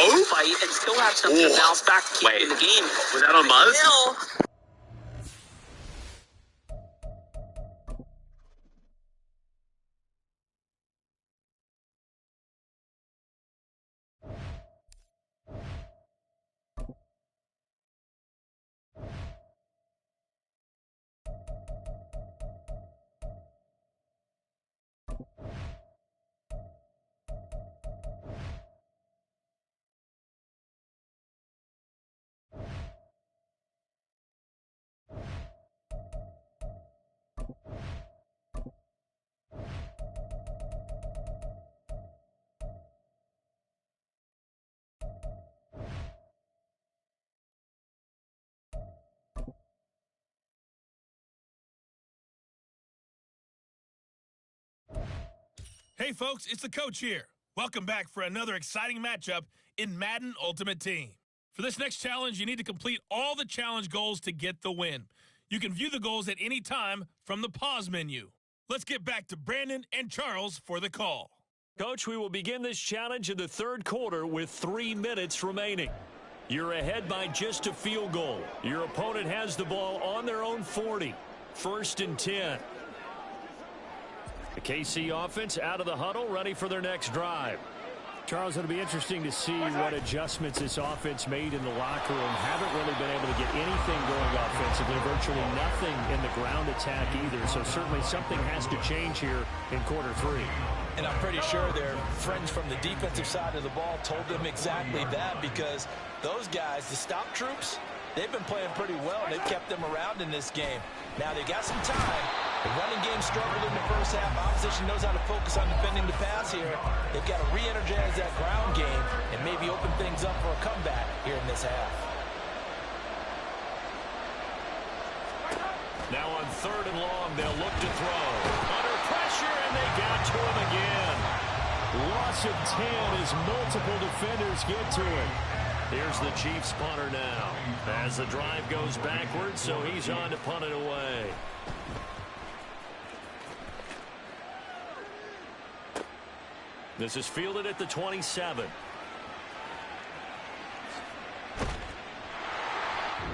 fight and still have something to bounce back to keep in the game. Was that on Muzz? Hey folks, it's the coach here. Welcome back for another exciting matchup in Madden Ultimate Team. For this next challenge, you need to complete all the challenge goals to get the win. You can view the goals at any time from the pause menu. Let's get back to Brandon and Charles for the call. Coach, we will begin this challenge in the third quarter with 3 minutes remaining. You're ahead by just a field goal. Your opponent has the ball on their own 40. 1st and 10. The KC offense out of the huddle, ready for their next drive. Charles, it'll be interesting to see what adjustments this offense made in the locker room. Haven't really been able to get anything going offensively, virtually nothing in the ground attack either. So certainly something has to change here in quarter 3. And I'm pretty sure their friends from the defensive side of the ball told them exactly that, because those guys, the stop troops, they've been playing pretty well. They've kept them around in this game. Now they got some time. The running game struggled in the first half. Opposition knows how to focus on defending the pass here. They've got to re-energize that ground game and maybe open things up for a comeback here in this half. Now on 3rd and long, they'll look to throw. Under pressure, and they got to him again. Loss of 10 as multiple defenders get to it. Here's the Chiefs punter now. As the drive goes backwards, so he's on to punt it away. This is fielded at the 27.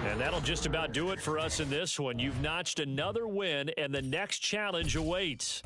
And that'll just about do it for us in this one. You've notched another win, and the next challenge awaits.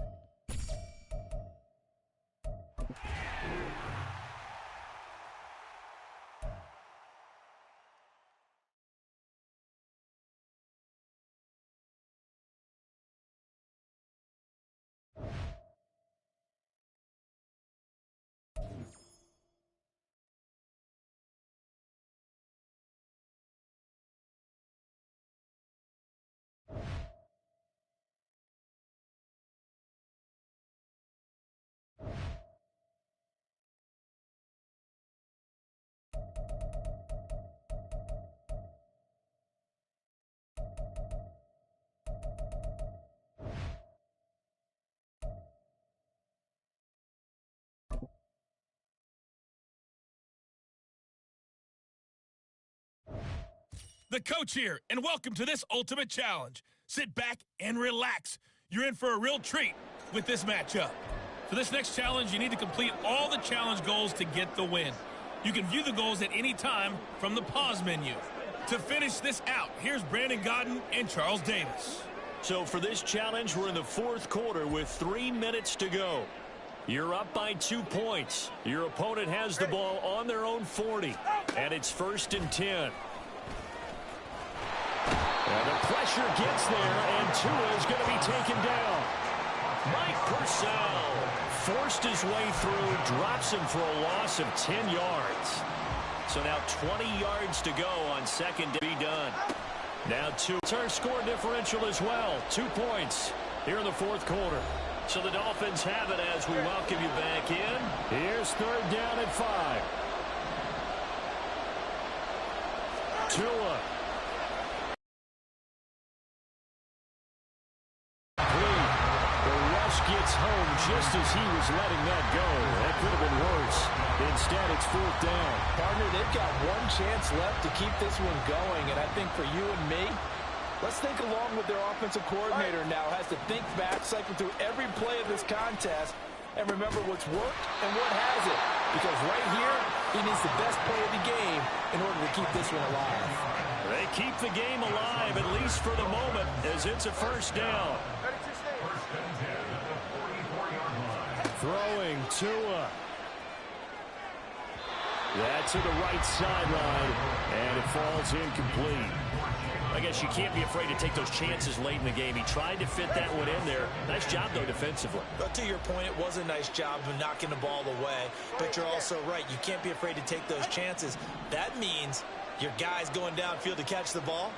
The coach here, and welcome to this ultimate challenge. Sit back and relax. You're in for a real treat with this matchup. For this next challenge, you need to complete all the challenge goals to get the win. You can view the goals at any time from the pause menu. To finish this out, here's Brandon Godden and Charles Davis. So for this challenge, we're in the 4th quarter with 3 minutes to go. You're up by 2 points. Your opponent has the ball on their own 40, and it's 1st and 10. And the pressure gets there, and Tua is going to be taken down. Mike Purcell forced his way through, drops him for a loss of 10 yards. So now 20 yards to go on 2nd to be done. Now 2. It's our score differential as well. 2 points here in the 4th quarter. So the Dolphins have it as we welcome you back in. Here's 3rd down at 5. Tua. Gets home just as he was letting that go. That could have been worse. Instead, it's 4th down. Partner, they've got one chance left to keep this one going, and I think for you and me, let's think along with their offensive coordinator now. Has to think back, cycle through every play of this contest, and remember what's worked and what hasn't. Because right here, He needs the best play of the game in order to keep this one alive. They keep the game alive, at least for the moment, as it's a first down. Throwing Tua. That's to the right sideline, and it falls incomplete. I guess you can't be afraid to take those chances late in the game. He tried to fit that one in there. Nice job, though, defensively. But to your point, it was a nice job of knocking the ball away. But you're also right. You can't be afraid to take those chances. That means your guys going downfield to catch the ball,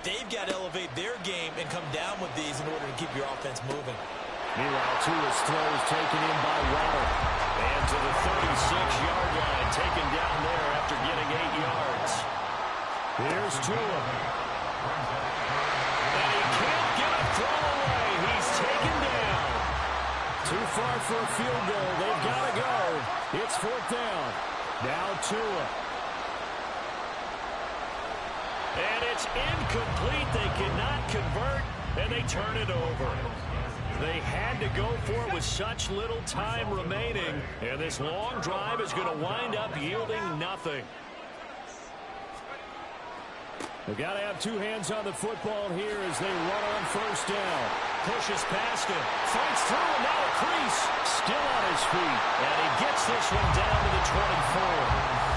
they've got to elevate their game and come down with these in order to keep your offense moving. Meanwhile, Tua's throw is taken in by Waddle. And to the 36-yard line, taken down there after getting 8 yards. Here's Tua. And he can't get a throw away. He's taken down. Too far for a field goal. They've got to go. It's 4th down. Now Tua. And it's incomplete. They cannot convert, and they turn it over. They had to go for it with such little time remaining, and this long drive is going to wind up yielding nothing. They've got to have two hands on the football here as they run on first down. Pushes past him, fights through, and now a crease. Still on his feet, and he gets this one down to the 24.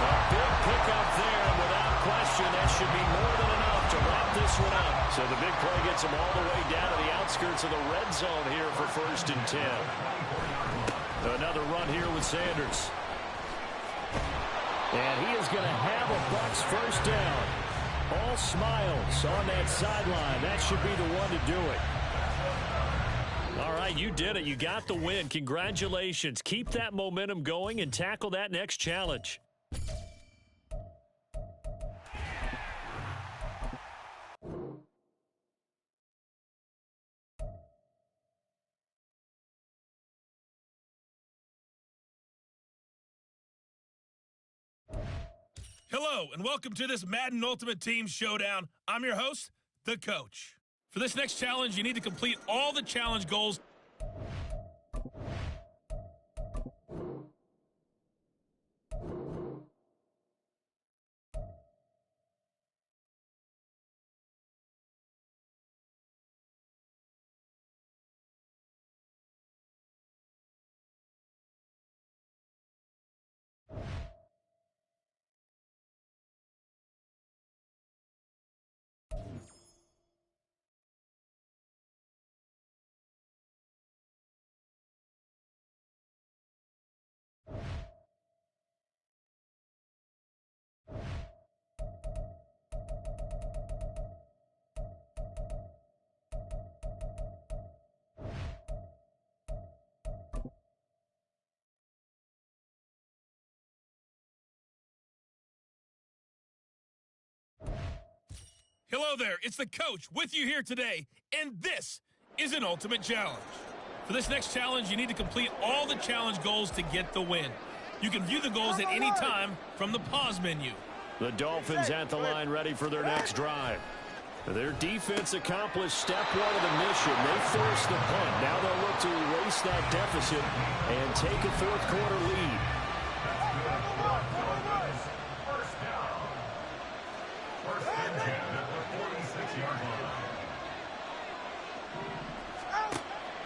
A big pickup there, and without question, that should be more than enough to wrap this one up. So the big play gets him all the way down to the outskirts of the red zone here for 1st and 10. Another run here with Sanders. And he is going to have a Bucs first down. All smiles on that sideline. That should be the one to do it. All right, you did it. You got the win. Congratulations. Keep that momentum going and tackle that next challenge. Hello, and welcome to this Madden Ultimate Team Showdown. I'm your host, The Coach. For this next challenge, you need to complete all the challenge goals. Hello there, it's the Coach with you here today, and this is an Ultimate Challenge. For this next challenge, you need to complete all the challenge goals to get the win. You can view the goals at any time from the pause menu. The Dolphins at the line ready for their next drive. Their defense accomplished step one of the mission. They forced the punt. Now they'll look to erase that deficit and take a fourth quarter lead.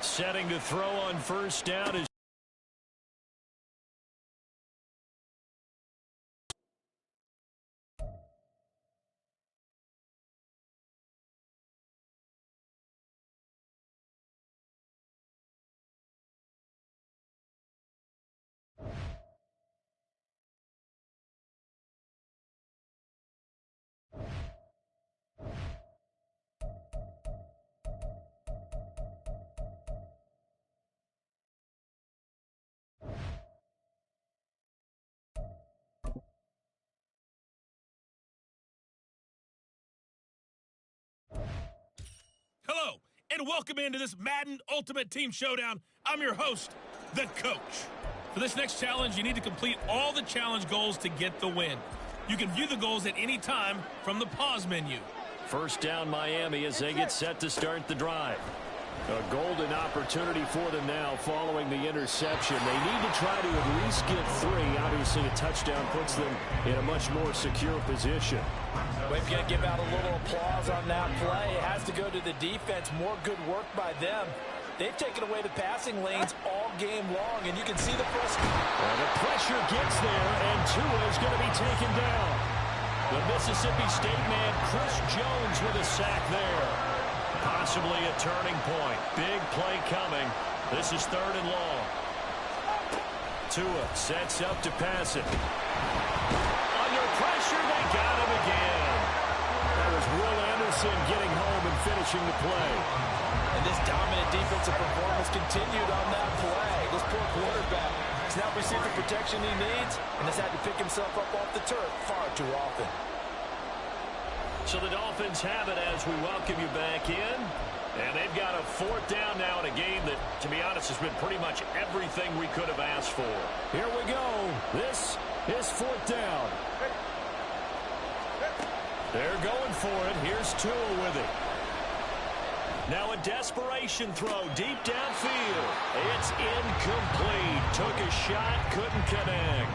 Setting to throw on first down is Hello, and welcome into this Madden Ultimate Team Showdown. I'm your host, The Coach. For this next challenge, you need to complete all the challenge goals to get the win. You can view the goals at any time from the pause menu. first down Miami as they get set to start the drive. A golden opportunity for them now following the interception. They need to try to at least get 3. Obviously, a touchdown puts them in a much more secure position. We're going to give out a little applause on that play. It has to go to the defense. More good work by them. They've taken away the passing lanes all game long, and you can see the pressure. Well, the pressure gets there, and Tua is going to be taken down. The Mississippi State man, Chris Jones, with a sack there. Possibly a turning point. Big play coming. This is 3rd and long. Tua sets up to pass it. Under pressure, they got him again. That was Will Anderson getting home and finishing the play. And this dominant defensive performance continued on that play. This poor quarterback has now received the protection he needs and has had to pick himself up off the turf far too often. So the Dolphins have it as we welcome you back in. And they've got a 4th down now in a game that, to be honest, has been pretty much everything we could have asked for. Here we go. This is 4th down. They're going for it. Here's Tua with it. Now a desperation throw deep downfield. It's incomplete. Took a shot, couldn't connect.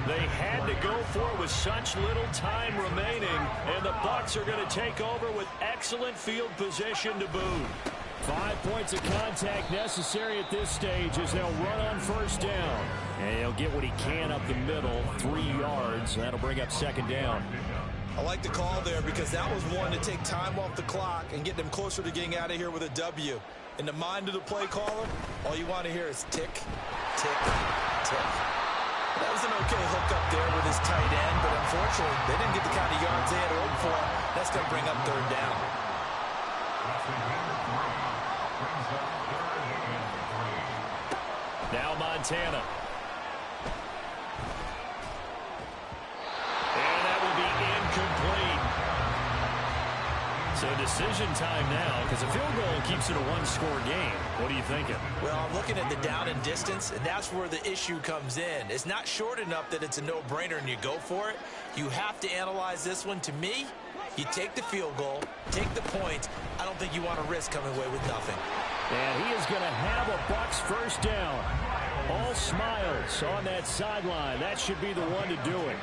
They had to go for it with such little time remaining, and the Bucs are going to take over with excellent field position to boot. 5 points of contact necessary at this stage as they'll run on 1st down. And he'll get what he can up the middle, 3 yards. That'll bring up 2nd down. I like the call there because that was one to take time off the clock and get them closer to getting out of here with a W. In the mind of the play caller, all you want to hear is tick, tick, tick. That was an okay hook up there with his tight end, but unfortunately, they didn't get the kind of yards they had hoped for. That's going to bring up 3rd down. Now Montana. And that will be incomplete. So decision time now, because a field goal keeps it a 1-score game. What are you thinking? Well, I'm looking at the down and distance, and that's where the issue comes in. It's not short enough that it's a no-brainer and you go for it. You have to analyze this one. To me, you take the field goal, take the points. I don't think you want to risk coming away with nothing. And he is going to have a Bucs 1st down. All smiles on that sideline. That should be the one to do it.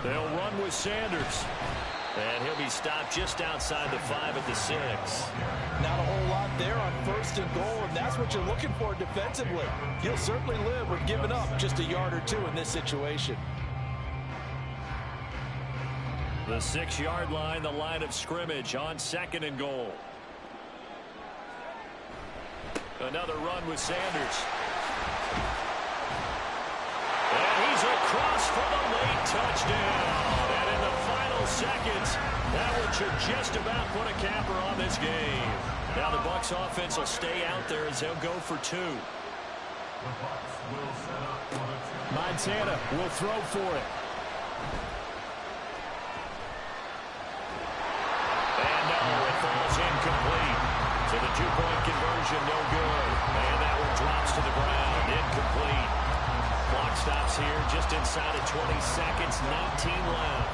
They'll run with Sanders. And he'll be stopped just outside the 5 at the 6. Not a whole lot there on 1st and goal, and that's what you're looking for defensively. You'll certainly live with giving up just a yard or 2 in this situation. The 6-yard line, the line of scrimmage on 2nd and goal. Another run with Sanders. And he's across for the late touchdown. And in the final seconds, that one should just about put a capper on this game. Now the Bucs offense will stay out there as they'll go for 2. Montana will throw for it. And no, it falls incomplete. So the 2-point conversion, no good. And that one drops to the ground, incomplete. Clock stops here just inside of 20 seconds, 19 left.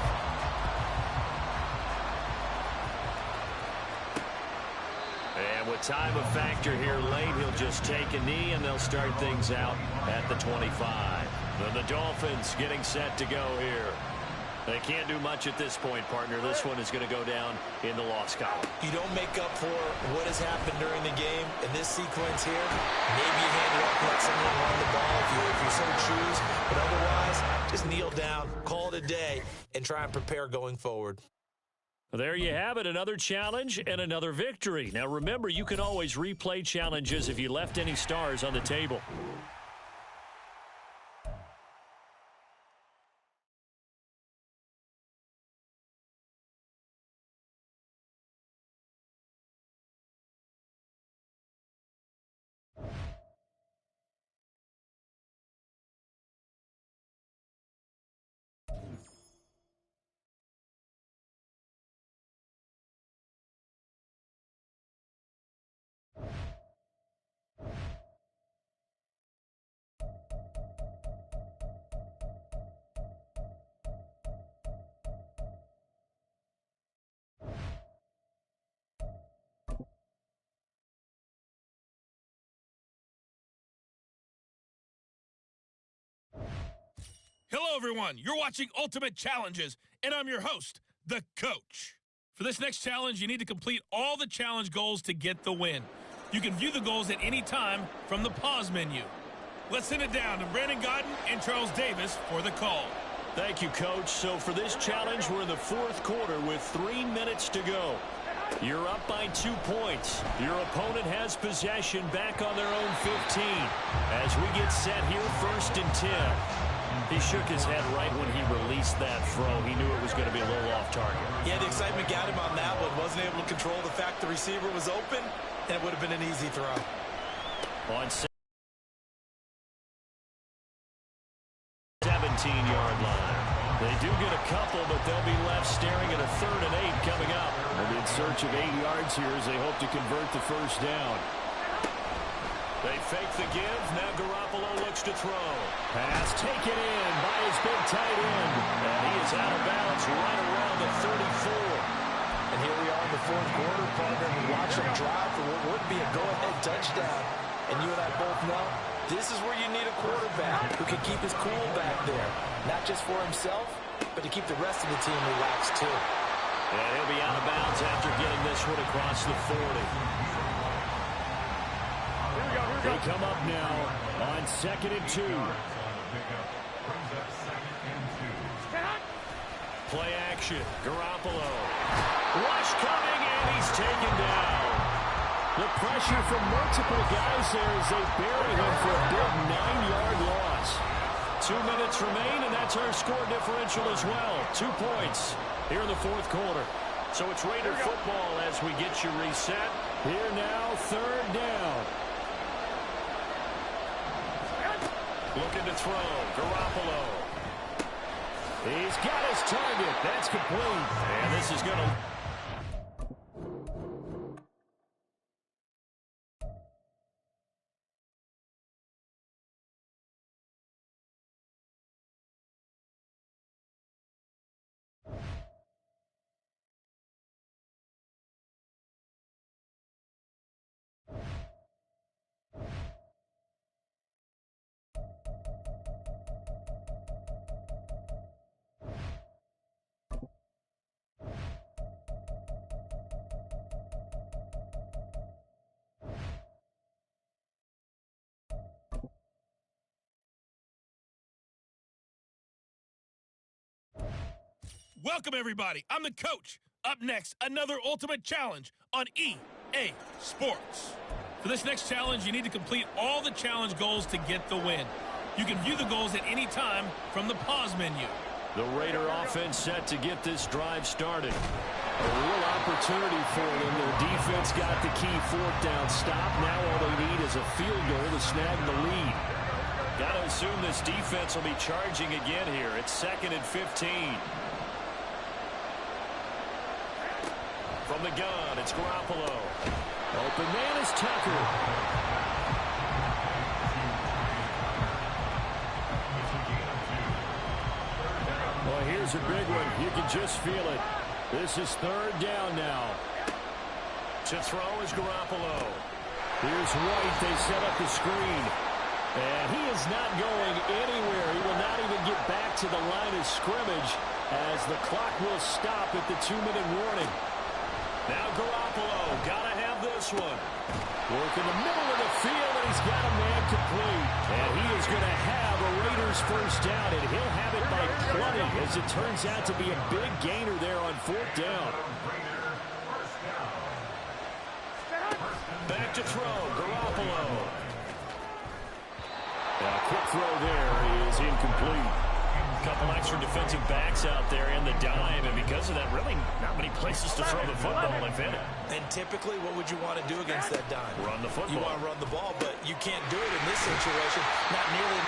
And with time a factor here late, he'll just take a knee and they'll start things out at the 25. Then the Dolphins getting set to go here. They can't do much at this point, partner. This one is going to go down in the loss column. You don't make up for what has happened during the game in this sequence here. Maybe you hand it off, let someone run the ball if you so choose. But otherwise, just kneel down, call it a day, and try and prepare going forward. There you have it, another challenge and another victory. Now remember, you can always replay challenges if you left any stars on the table. Hello, everyone. You're watching Ultimate Challenges, and I'm your host, the Coach. For this next challenge, you need to complete all the challenge goals to get the win. You can view the goals at any time from the pause menu. Let's send it down to Brandon Godden and Charles Davis for the call. Thank you, Coach. So for this challenge, we're in the fourth quarter with 3 minutes to go. You're up by 2 points. Your opponent has possession back on their own 15. As we get set here, 1st and 10. He shook his head right when he released that throw. He knew it was going to be a little off target. Yeah, the excitement got him on that one. Wasn't able to control the fact the receiver was open, and it would have been an easy throw. On 17-yard line. They do get a couple, but they'll be left staring at a 3rd and 8 coming up. They'll be in search of 8 yards here as they hope to convert the first down. They fake the give. Now Garoppolo looks to throw. Pass taken in by his big tight end. And he is out of bounds right around the 34. And here we are in the fourth quarter, partner. We watch them drive for what would be a go-ahead touchdown. And you and I both know this is where you need a quarterback who can keep his cool back there. Not just for himself, but to keep the rest of the team relaxed too. And he'll be out of bounds after getting this one across the 40. They come up now on 2nd and 2. Play action. Garoppolo. Rush coming, and he's taken down. The pressure from multiple guys there as they bury him for a big 9-yard loss. 2 minutes remain, and that's our score differential as well. 2 points here in the fourth quarter. So it's Raider football as we get you reset. Here now, 3rd down. Looking to throw. Garoppolo. He's got his target. That's complete. And this is going to... Welcome, everybody. I'm the Coach. Up next, another Ultimate Challenge on EA Sports. For this next challenge, you need to complete all the challenge goals to get the win. You can view the goals at any time from the pause menu. The Raider offense set to get this drive started. A real opportunity for them. Their defense got the key 4th down stop. Now all they need is a field goal to snag the lead. Got to assume this defense will be charging again here. It's 2nd and 15. From the gun, it's Garoppolo. Open man is Tucker. Well, here's a big one. You can just feel it. This is 3rd down now. To throw is Garoppolo. Here's White. They set up the screen. And he is not going anywhere. He will not even get back to the line of scrimmage as the clock will stop at the 2-minute warning. Now Garoppolo, gotta have this one. Work in the middle of the field, and he's got a man complete. And he is going to have a Raiders first down, and he'll have it by plenty, as it turns out to be a big gainer there on 4th down. Back to throw, Garoppolo. A quick throw there is incomplete. A couple extra defensive backs out there in the dime, and because of that, really not many places to throw the football, if any. And typically, what would you want to do against that dime? Run the football. You want to run the ball, but you can't do it in this situation. Not nearly...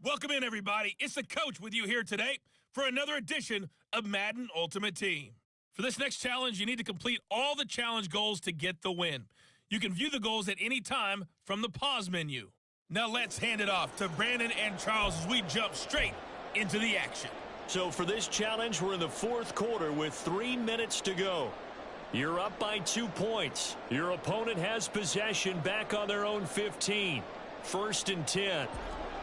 Welcome in, everybody. It's the coach with you here today for another edition of Madden Ultimate Team. For this next challenge, you need to complete all the challenge goals to get the win. You can view the goals at any time from the pause menu. Now let's hand it off to Brandon and Charles as we jump straight into the action. So for this challenge, we're in the fourth quarter with 3 minutes to go. You're up by 2 points. Your opponent has possession back on their own 15. 1st and 10.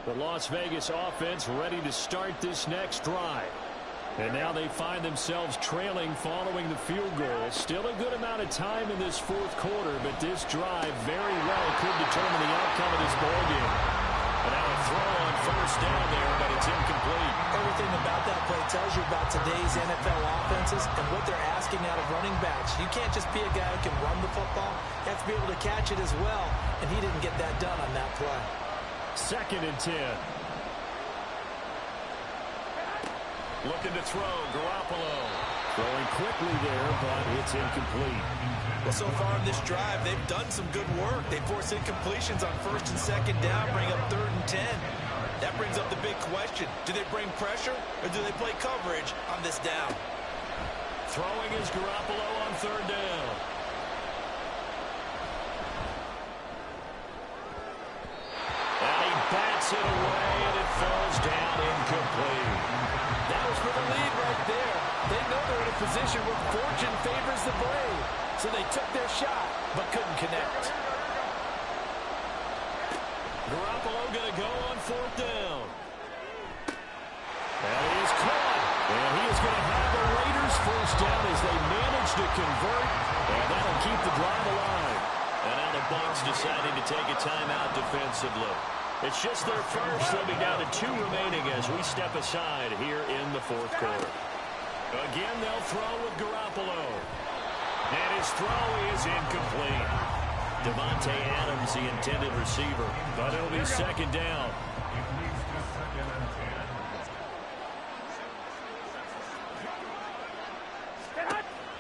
The Las Vegas offense ready to start this next drive. And now they find themselves trailing following the field goal. Still a good amount of time in this fourth quarter, but this drive very well could determine the outcome of this ballgame. And now a throw on 1st down there, but it's incomplete. Everything about that play tells you about today's NFL offenses and what they're asking out of running backs. You can't just be a guy who can run the football. You have to be able to catch it as well, and he didn't get that done on that play. 2nd and 10. Looking to throw, Garoppolo. Throwing quickly there, but it's incomplete. Well, so far in this drive, they've done some good work. They force incompletions on 1st and 2nd down, bring up 3rd and 10. That brings up the big question. Do they bring pressure, or do they play coverage on this down? Throwing is Garoppolo on 3rd down. And he bats it away, and it falls down incomplete. That was for the lead right there. They know they're in a position where fortune favors the brave. So they took their shot, but couldn't connect. Garoppolo going to go on 4th down. And he is caught. And he is going to have the Raiders 1st down as they manage to convert. And that'll keep the drive alive. And now the Bucs deciding to take a timeout defensively. It's just their first. They'll be down to 2 remaining as we step aside here in the fourth quarter. Again, they'll throw with Garoppolo. And his throw is incomplete. Devontae Adams, the intended receiver. But it'll be 2nd down.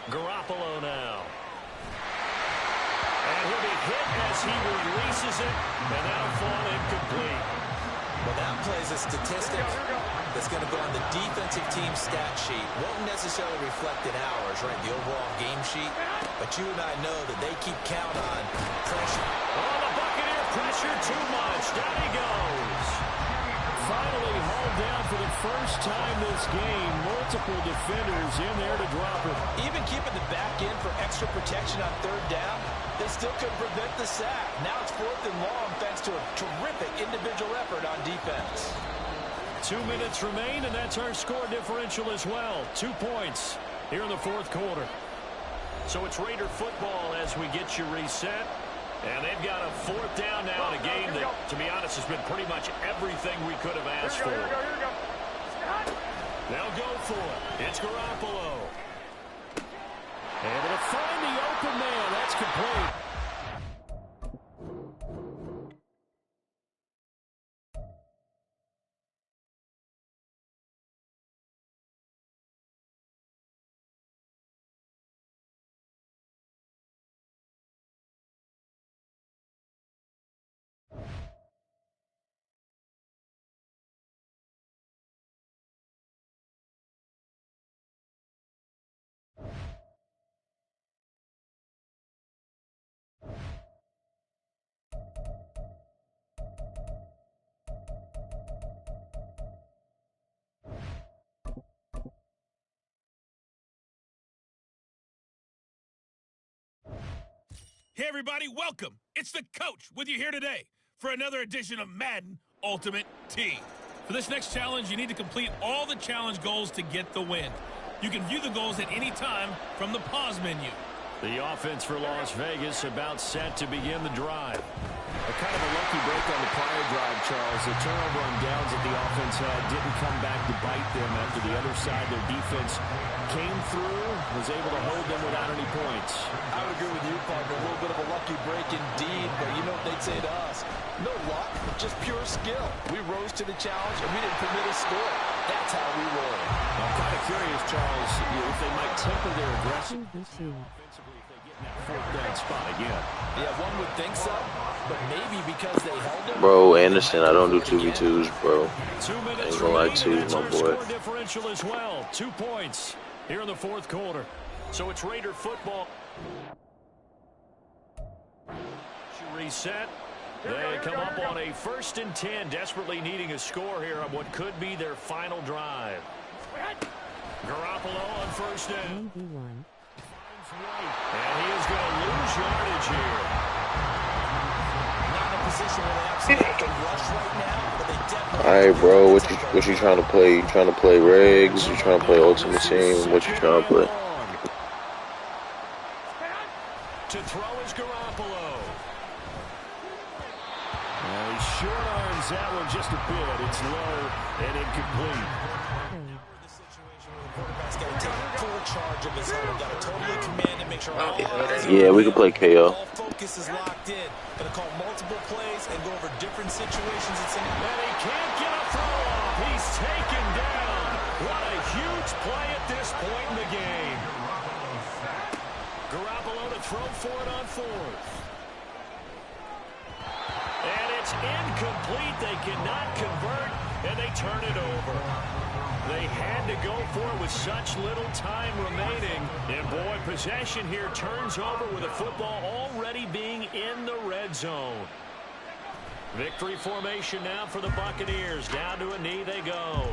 Garoppolo now. And he'll be hit as he releases it, and that'll fall incomplete. Well, that plays a statistic that's going to go on the defensive team stat sheet. Won't necessarily reflect in ours, right, the overall game sheet. But you and I know that they keep count on pressure. Oh, the Buccaneer pressure too much. Down he goes. Finally hauled down for the first time this game. Multiple defenders in there to drop it. Even keeping the back in for extra protection on 3rd down, they still couldn't prevent the sack. Now it's 4th and long thanks to a terrific individual effort on defense. 2 minutes remain, and that's our score differential as well. 2 points here in the fourth quarter. So it's Raider football as we get you reset. And they've got a 4th down now in a game that, to be honest, has been pretty much everything we could have asked for. They'll go for it. It's Garoppolo. Able to find the open man. That's complete. Hey, everybody, welcome. It's the coach with you here today for another edition of Madden Ultimate Team. For this next challenge, you need to complete all the challenge goals to get the win. You can view the goals at any time from the pause menu. The offense for Las Vegas about set to begin the drive. A kind of a lucky break on the prior drive, Charles. The turnover on downs that the offense had didn't come back to bite them after the other side. Their defense came through, was able to hold them without any points. I would agree with you, partner. A little bit of a lucky break indeed, but you know what they'd say to us? No luck, just pure skill. We rose to the challenge, and we didn't permit a score. That's how we roll. I'm kind of curious, Charles, if they might temper their aggression. Offensively, if they get in that 4th down spot again. Yeah, one would think so, but maybe because they held him. Bro, Anderson, I don't do 2v2s, bro. 2 minutes Ain't gonna lie remaining. to you, That's my our boy. score differential as well. 2 points here in the fourth quarter. So it's Raider football. Reset. They come up on a 1st and 10, desperately needing a score here on what could be their final drive. Garoppolo on 1st down. And he is going to lose yardage here. Not in a position where they absolutely have to rush right now, but they definitely. All right, bro. What you trying to play? You trying to play regs? You trying to play ultimate team? What you trying to play? To throw is Garoppolo. He short arms that one just a bit. It's low and incomplete. Quarterback's got to take full charge of his huddle. Got to totally command and make sure all eyes are Yeah, we can on him. play KO. All focus is locked in. Going to call multiple plays and go over different situations. And he can't get a throw off. He's taken down. What a huge play at this point in the game. Garoppolo to throw for it on 4th. And it's incomplete. They cannot convert, and they turn it over. They had to go for it with such little time remaining. And, boy, possession here turns over with the football already being in the red zone. Victory formation now for the Buccaneers. Down to a knee they go.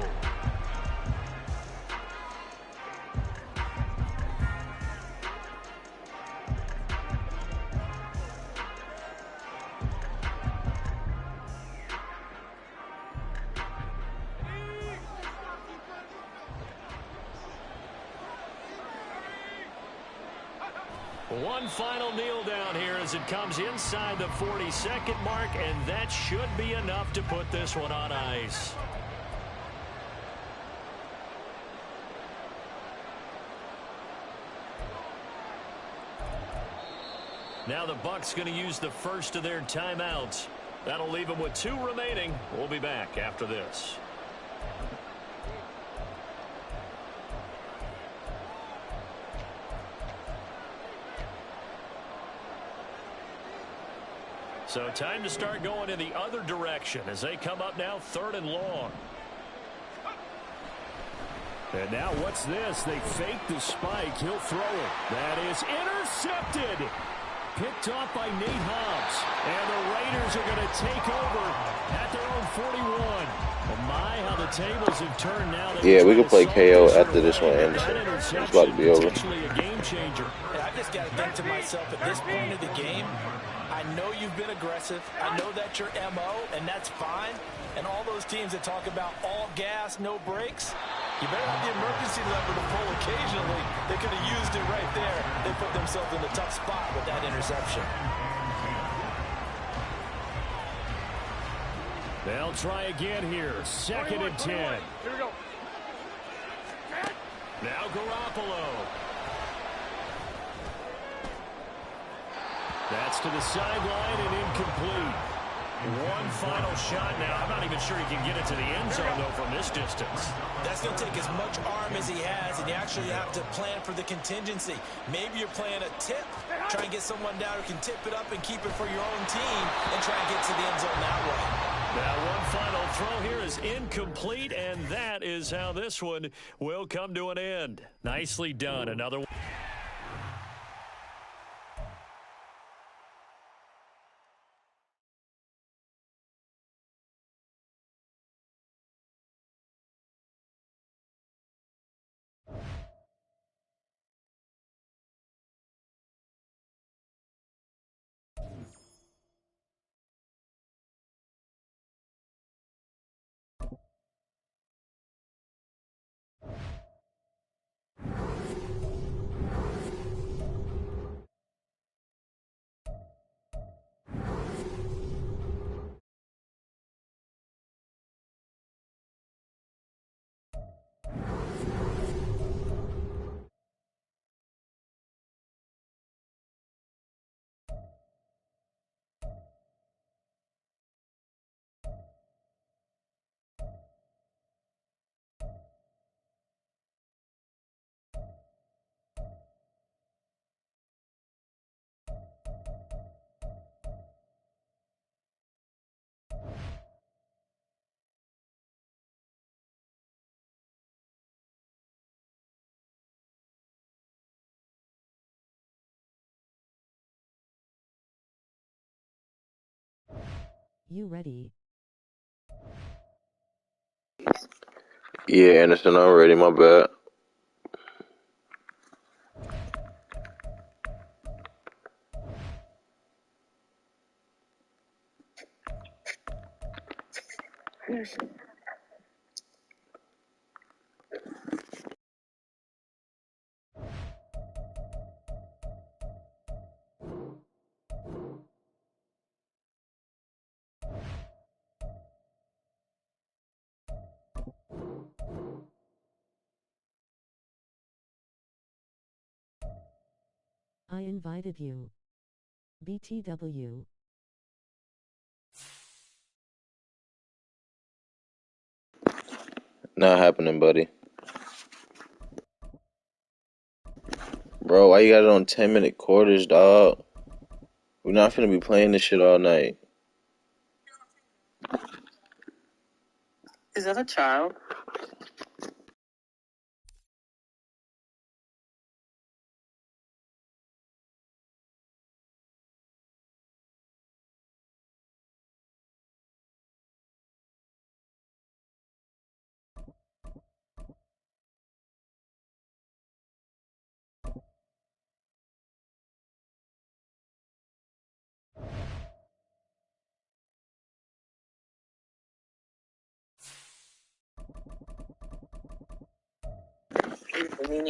One final kneel down here as it comes inside the 40-second mark, and that should be enough to put this one on ice. Now the Bucs going to use the first of their timeouts. That'll leave them with 2 remaining. We'll be back after this. So time to start going in the other direction as they come up now 3rd and long. And now what's this? They fake the spike. He'll throw it. That is intercepted. Picked off by Nate Hobbs. And the Raiders are going to take over at their own 41. Well, my, how the tables have turned now. Yeah, we can play KO after this one, Anderson. It's about to be over. Potentially a game changer. I just got to think to myself, at this point of the game, I know you've been aggressive. I know that's your MO, and that's fine. And all those teams that talk about all gas, no brakes, you better have the emergency lever to pull occasionally. They could have used it right there. They put themselves in a tough spot with that interception. They'll try again here. 2nd and 10. Here we go. Now Garoppolo. That's to the sideline and incomplete. One final shot now. I'm not even sure he can get it to the end zone, though, from this distance. That's going to take as much arm as he has, and you actually have to plan for the contingency. Maybe you're playing a tip. Try and get someone down who can tip it up and keep it for your own team and try and get to the end zone that way. Now one final throw here is incomplete, and that is how this one will come to an end. Nicely done. Another one. You ready? Yeah, Anderson, I'm ready. My bad. I invited you. BTW. Not happening, buddy. Bro, why you got it on 10-minute quarters, dog? We're not finna be playing this shit all night. Is that a child?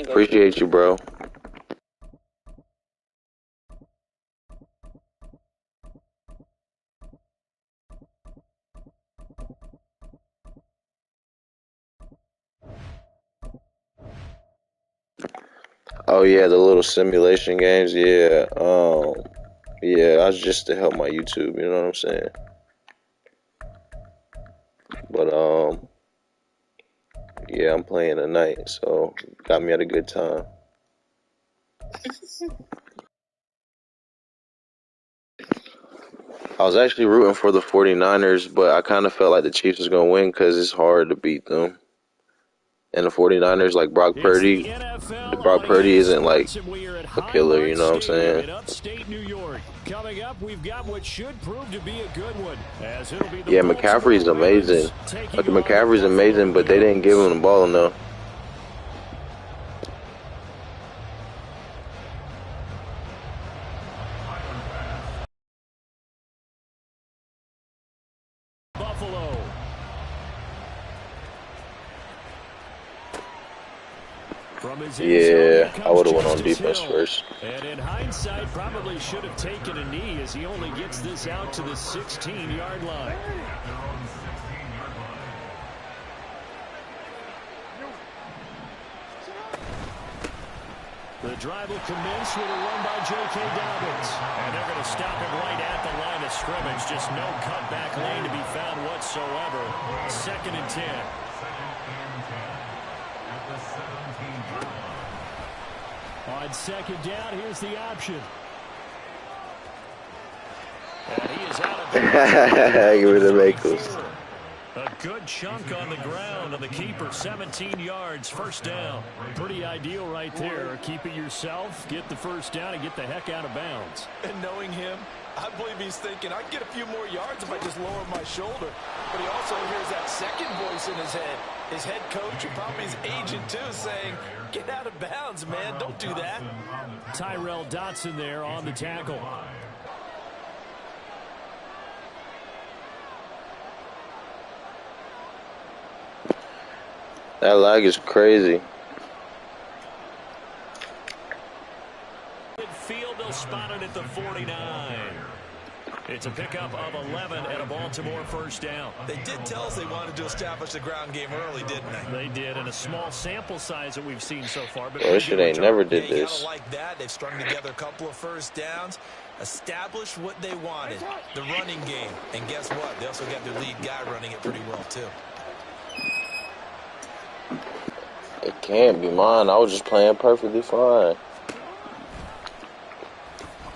Appreciate you, bro. Oh yeah, the little simulation games. Yeah. Yeah, that's just to help my YouTube. You know what I'm saying? But yeah, I'm playing tonight, so got me at a good time. I was actually rooting for the 49ers, but I kind of felt like the Chiefs was gonna win because it's hard to beat them. And the 49ers, like Brock It's the Purdy, NFL Brock on Purdy EA isn't like Sports, and we are at a killer. You Highmark know what I'm Stadium saying? in upstate New York. Coming up, we've got what should prove to be a good one, as it'll be the Yeah, Baltimore McCaffrey's amazing. Ravens taking Okay, on the McCaffrey's Buffalo amazing, but they didn't give him Bills. the ball enough. Buffalo. From his end zone, here Yeah, I comes would have went on Justice defense Hill. first. And in hindsight, probably should have taken a knee as he only gets this out to the 16-yard line. The drive will commence with a run by J.K. Dobbins. And they're going to stop him right at the line of scrimmage. Just no cutback lane to be found whatsoever. 2nd and 10. On 2nd down, here's the option. And he is out of bounds. Give me the ankles. A good chunk on the ground, and the keeper 17 yards, 1st down. Pretty ideal right there. Keep it yourself, get the 1st down, and get the heck out of bounds. And knowing him, I believe he's thinking, I can get a few more yards if I just lower my shoulder. But he also hears that second voice in his head. His head coach and probably his agent, too, saying, get out of bounds, man. Don't do that. Tyrell Dotson there on the tackle. That lag is crazy. Midfield, they'll spot it at the 49. It's a pickup of 11 and a Baltimore 1st down. They did tell us they wanted to establish the ground game early, didn't they? They did, in a small sample size that we've seen so far. But This shit ain't never did You this. gotta like that. They've strung together a couple of 1st downs, established what they wanted, the running game. And guess what? They also got their lead guy running it pretty well, too. It can't be mine. I was just playing perfectly fine.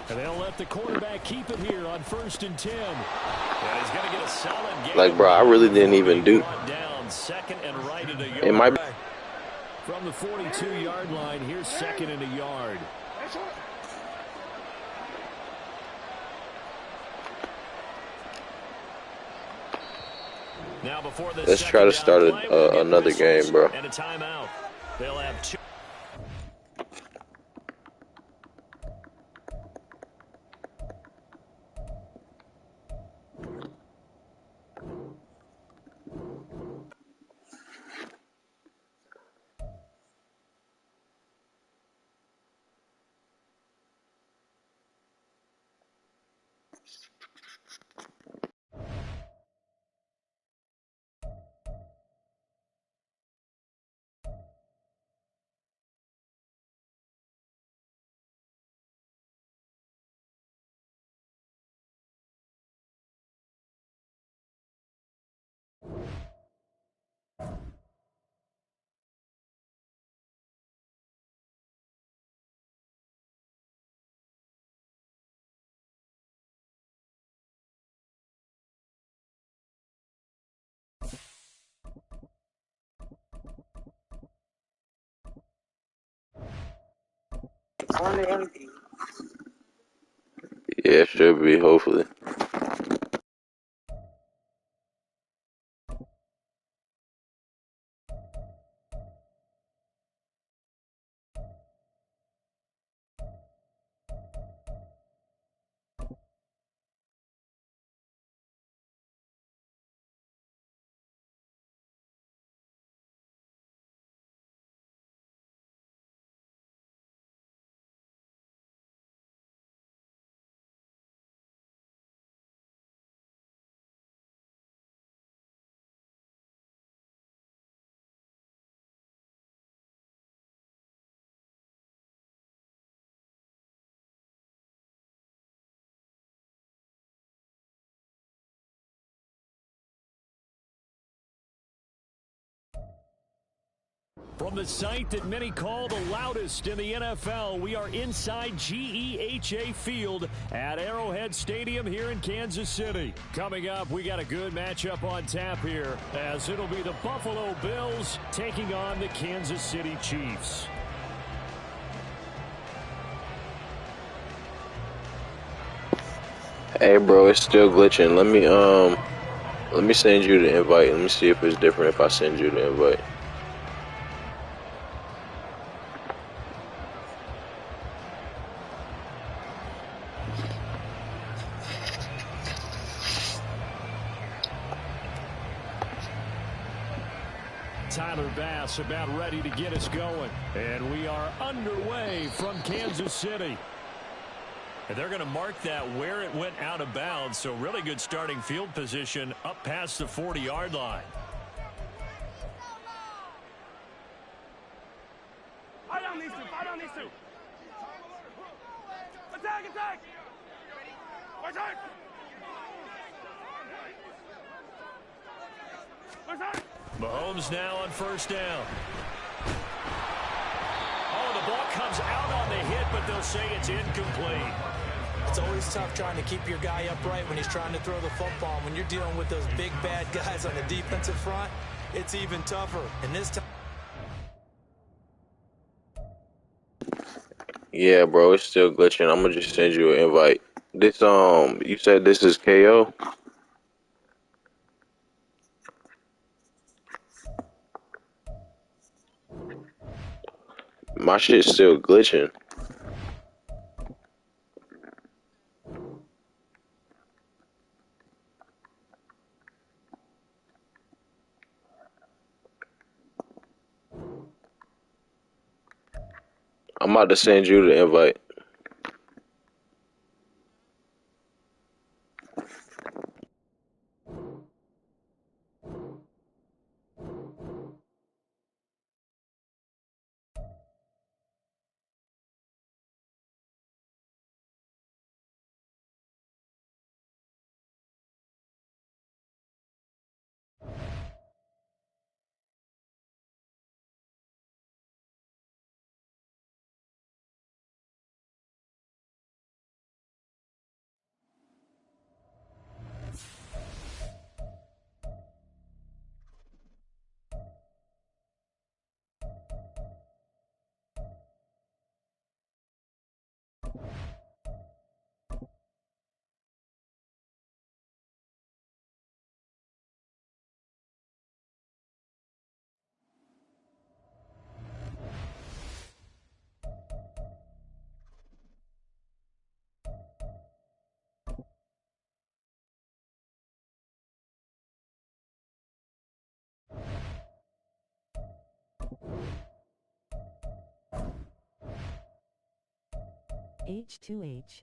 And they'll let the quarterback keep it here on 1st and 10. And he's going to get a solid game. Like, bro, I really didn't even do. Down 2nd and right at a yard. It might be. From the 42-yard line, here's 2nd and a yard. Now before this Let's try second to down start play, we'll get another whistles game, bro. and a timeout. They'll have two. Yeah, it should be, hopefully. From the site that many call the loudest in the NFL, we are inside GEHA Field at Arrowhead Stadium here in Kansas City. Coming up, we got a good matchup on tap here, as it'll be the Buffalo Bills taking on the Kansas City Chiefs. Hey, bro, it's still glitching. Let me send you the invite. Let me see if it's different if I send you the invite. Tyler Bass about ready to get us going. And we are underway from Kansas City. And they're going to mark that where it went out of bounds. So really good starting field position up past the 40-yard line. Fight on these two. Fight on these two. Attack, attack. Attack. Attack. Mahomes now on first down. Oh, the ball comes out on the hit, but they'll say it's incomplete. It's always tough trying to keep your guy upright when he's trying to throw the football. When you're dealing with those big, bad guys on the defensive front, it's even tougher. And this time, Yeah, bro, it's still glitching. I'm gonna just send you an invite. This you said this is KO? My shit's still glitching. I'm about to send you the invite. H2H.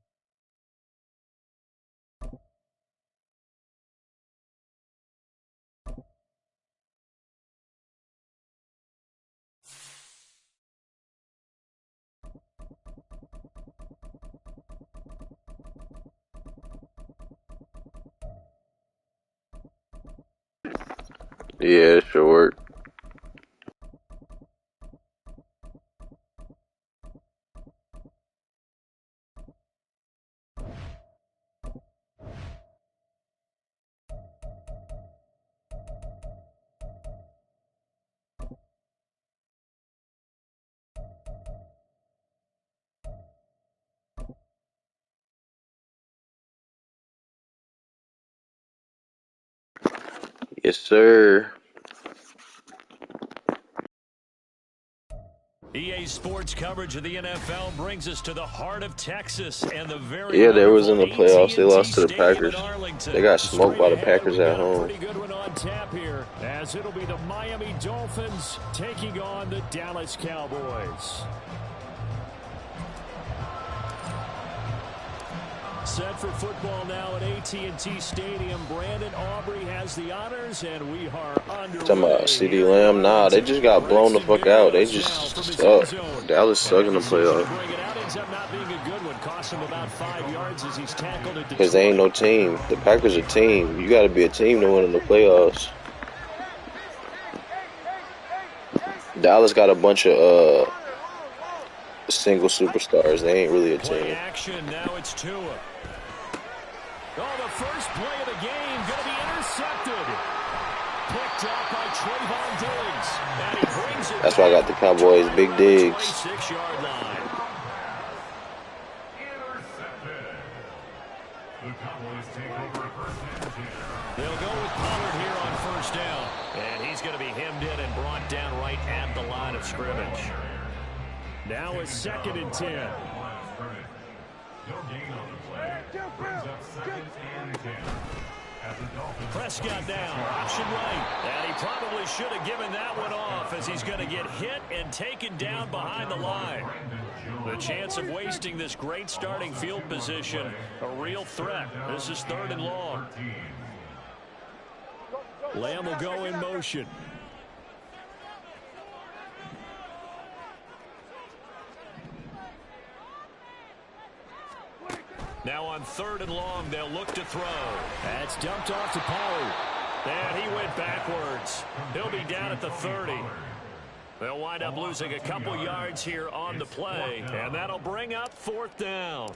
Yeah, it should work. Yes, sir. EA Sports coverage of the NFL brings us to the heart of Texas and the very Yeah, they was in the wonderful playoffs. They AT&T lost to the Stadium in Packers. Arlington. They got smoked by the Straight ahead, Packers we've at got a home. pretty good one on tap here, as it'll be the Miami Dolphins taking on the Dallas Cowboys. Set for football now at AT&T Stadium. Brandon Aubrey has the honors, and we are underway. Talking about CD Lamb? Nah, they just got blown the fuck out. They just suck. Dallas suck in the playoffs. Because they ain't no team. The Packers are a team. You got to be a team to win in the playoffs. Dallas got a bunch of single superstars. They ain't really a team. Action. Now it's Tua. Oh, the first play of the game going to be intercepted. Picked up by Trayvon Diggs. And he brings it. That's why I got the Cowboys. Big Diggs. 26-yard line. They'll go with Pollard here on first down. And he's going to be hemmed in and brought down right at the line of scrimmage. Now it's 2nd and 10. Prescott down, option right. And he probably should have given that one off, as he's going to get hit and taken down behind the line. The chance of wasting this great starting field position, a real threat. This is 3rd and long. Lamb will go in motion. Now on 3rd and long, they'll look to throw. That's dumped off to Pollard. And he went backwards. He'll be down at the 30. They'll wind up losing a couple yards here on the play, and that'll bring up 4th down.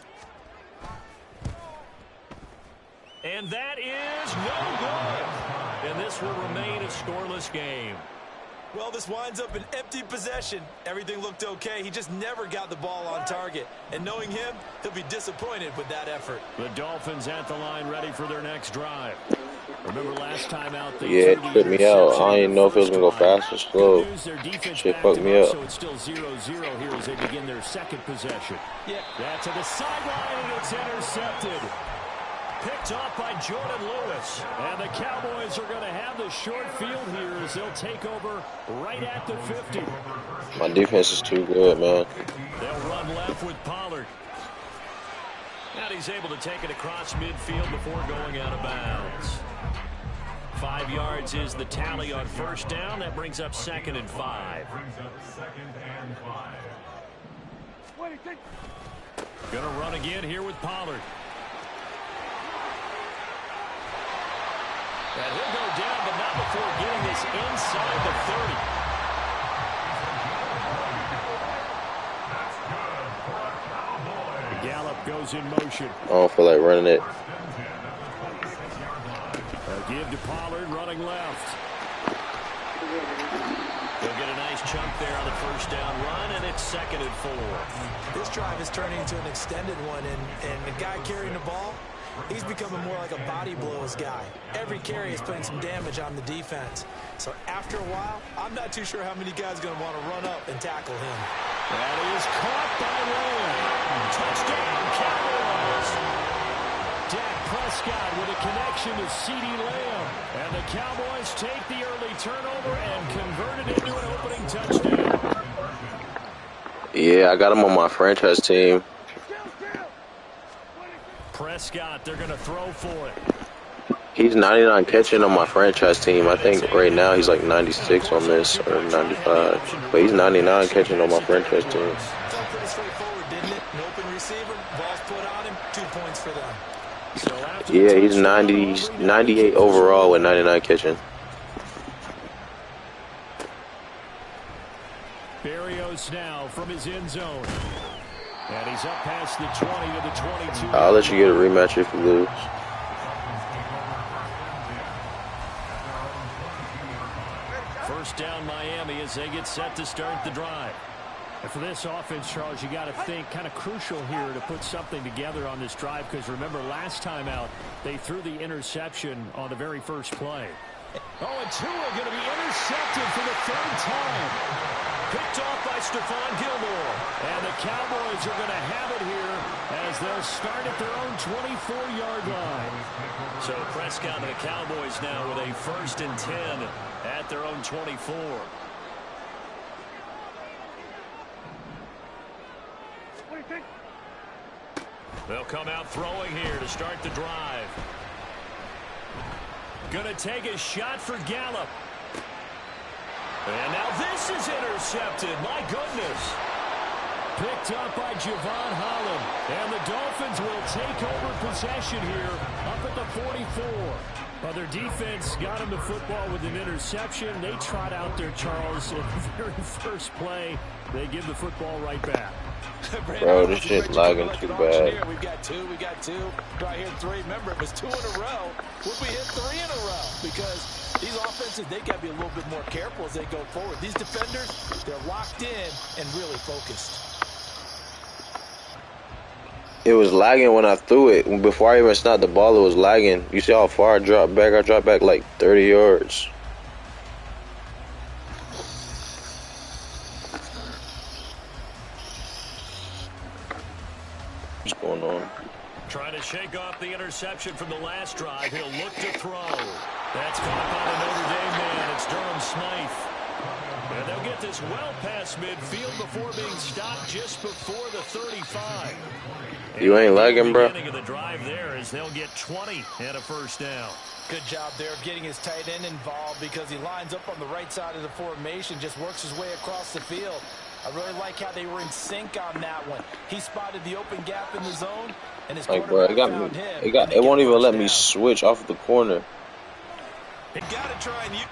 And that is no good. And this will remain a scoreless game. Well, this winds up an empty possession. Everything looked okay. He just never got the ball on target. And knowing him, he'll be disappointed with that effort. The Dolphins at the line, ready for their next drive. Remember last time out, they Yeah, it tripped me out. I didn't know if it was going to go fast or slow. Shit fucked me up. So it's still 0-0 here as they begin their 2nd possession. Yeah. That's to the sideline, and it's intercepted. Picked off by Jordan Lewis. And the Cowboys are going to have the short field here as they'll take over right at the 50. My defense is too good, man. They'll run left with Pollard. And he's able to take it across midfield before going out of bounds. 5 yards is the tally on first down. That brings up 2nd and 5. Going to run again here with Pollard. And he'll go down, but not before getting this inside the 30. Gallup goes in motion. I don't feel like running it. They'll give to Pollard, running left. They'll get a nice chunk there on the first down run, and it's 2nd and 4. This drive is turning into an extended one, and the guy carrying the ball, he's becoming more like a body blows guy. Every carry is putting some damage on the defense. So after a while, I'm not too sure how many guys are going to want to run up and tackle him. That is caught by Lamb. Touchdown, Cowboys. Dak Prescott with a connection to CeeDee Lamb. And the Cowboys take the early turnover and convert it into an opening touchdown. Yeah, I got him on my franchise team. Prescott, they're going to throw for it. He's 99 catching on my franchise team. I think right now he's like 96 on this or 95. But he's 99 catching on my franchise team. Felt pretty straightforward, didn't it? An open receiver, ball's put on him, 2 points for them. So Yeah, he's 98 overall with 99 catching. Berrios now from his end zone. And he's up past the 20 to the 22. I'll let you get a rematch if you lose. First down Miami as they get set to start the drive. And for this offense, Charles, you got to think kind of crucial here to put something together on this drive, because remember last time out they threw the interception on the very first play. Oh, and Tua going to be intercepted for the 3rd time. Picked off by Stephon Gilmore. And the Cowboys are going to have it here as they'll start at their own 24-yard line. So Prescott and the Cowboys now with a 1st and 10 at their own 24. They'll come out throwing here to start the drive. Going to take a shot for Gallup. And now this is intercepted. My goodness. Picked up by Javon Holland. And the Dolphins will take over possession here up at the 44. Well, their defense got him the football with an interception. They trot out there, Charles, at the very first play. They give the football right back. Bro, this shit's lagging too bad. We got two. Right here 3. Remember, it was 2 in a row. Would we hit 3 in a row? Because these offenses, they got to be a little bit more careful as they go forward. These defenders, they're locked in and really focused. It was lagging when I threw it. Before I even snapped the ball, it was lagging. You see how far I dropped back? I dropped back like 30 yards. What's going on? Trying to shake off the interception from the last drive. He'll look to throw. That's caught by the Notre Dame man. It's Durham Smythe. And they'll get this well past midfield before being stopped just before the 35. You ain't lagging, bro. The beginning of the drive there is they'll get 20 and a 1st down. Good job there of getting his tight end involved, because he lines up on the right side of the formation, just works his way across the field. I really like how they were in sync on that one. He spotted the open gap in the zone, and his quarterback found him. It won't even let me switch off the corner. They got to try and use.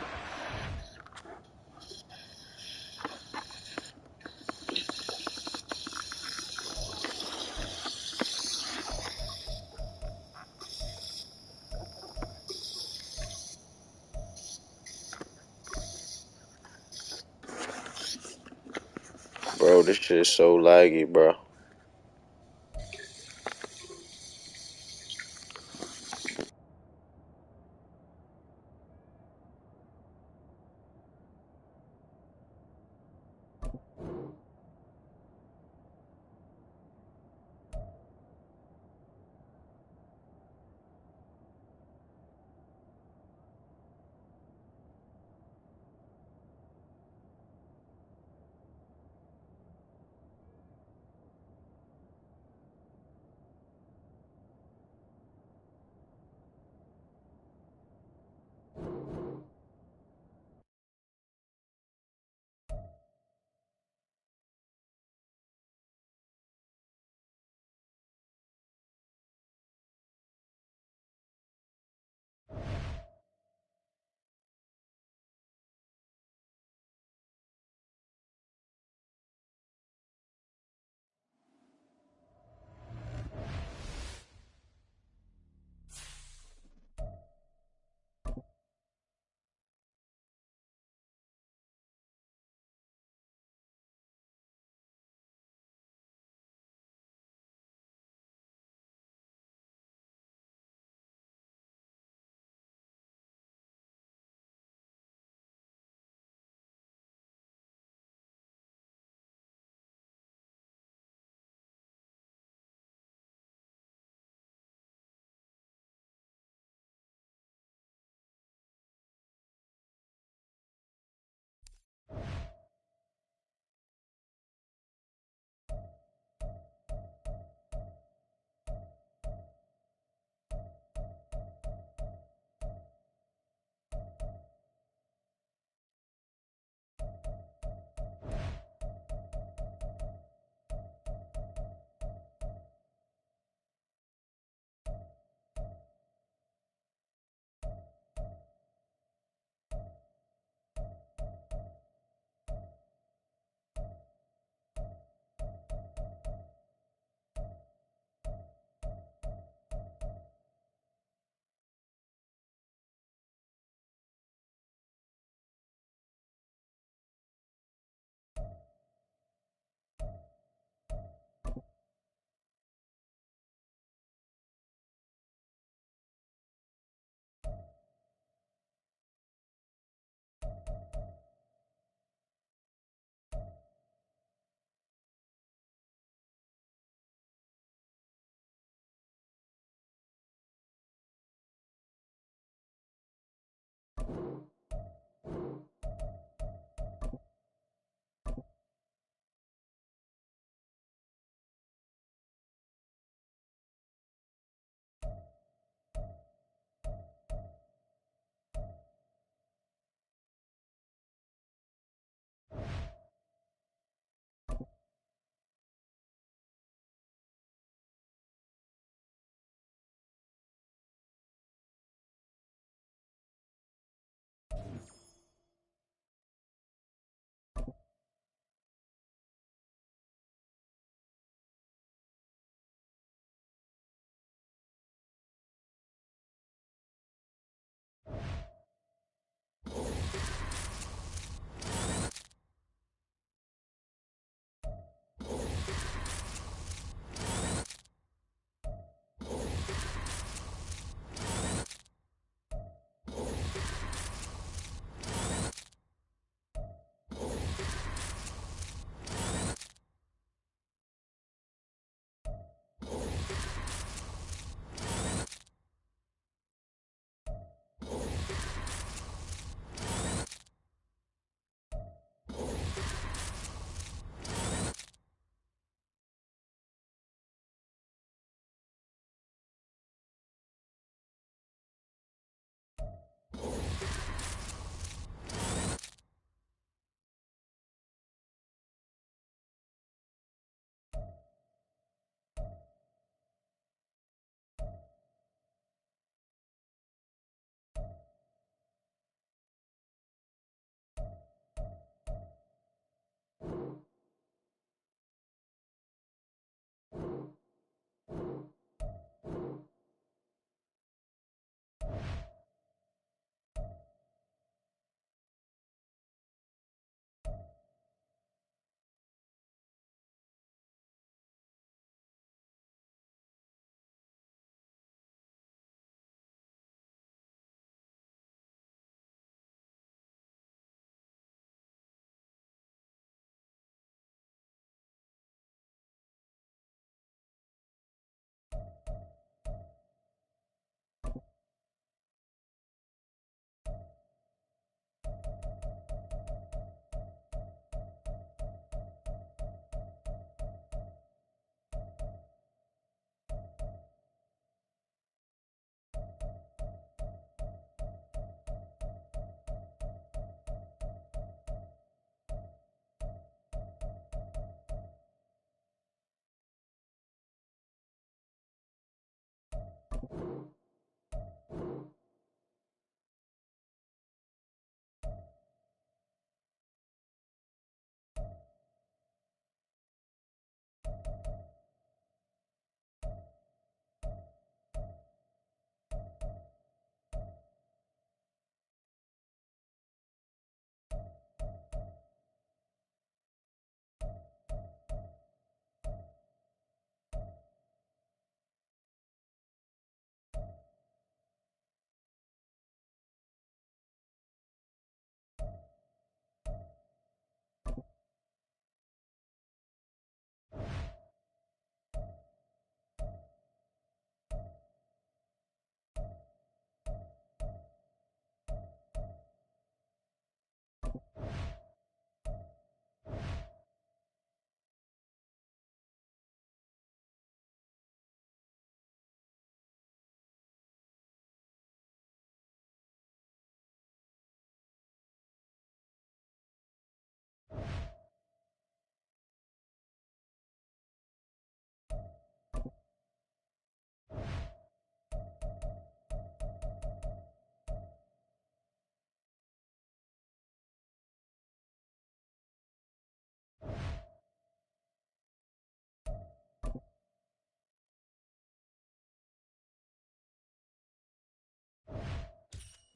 Bro, this shit is so laggy, bro.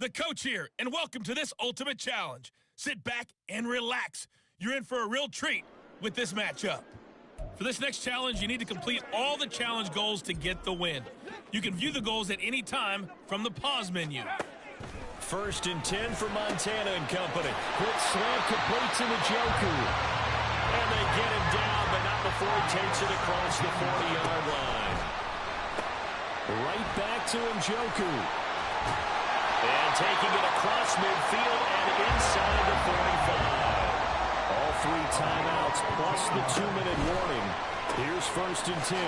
The coach here, and welcome to this ultimate challenge. Sit back and relax. You're in for a real treat with this matchup. For this next challenge, you need to complete all the challenge goals to get the win. You can view the goals at any time from the pause menu. 1st and 10 for Montana and company. Quick slant completes into Joku. And they get him down, but not before he takes it across the 40-yard line. Right back to Joku. And taking it across midfield and inside the 45. All 3 timeouts plus the 2-minute warning. Here's 1st and 10.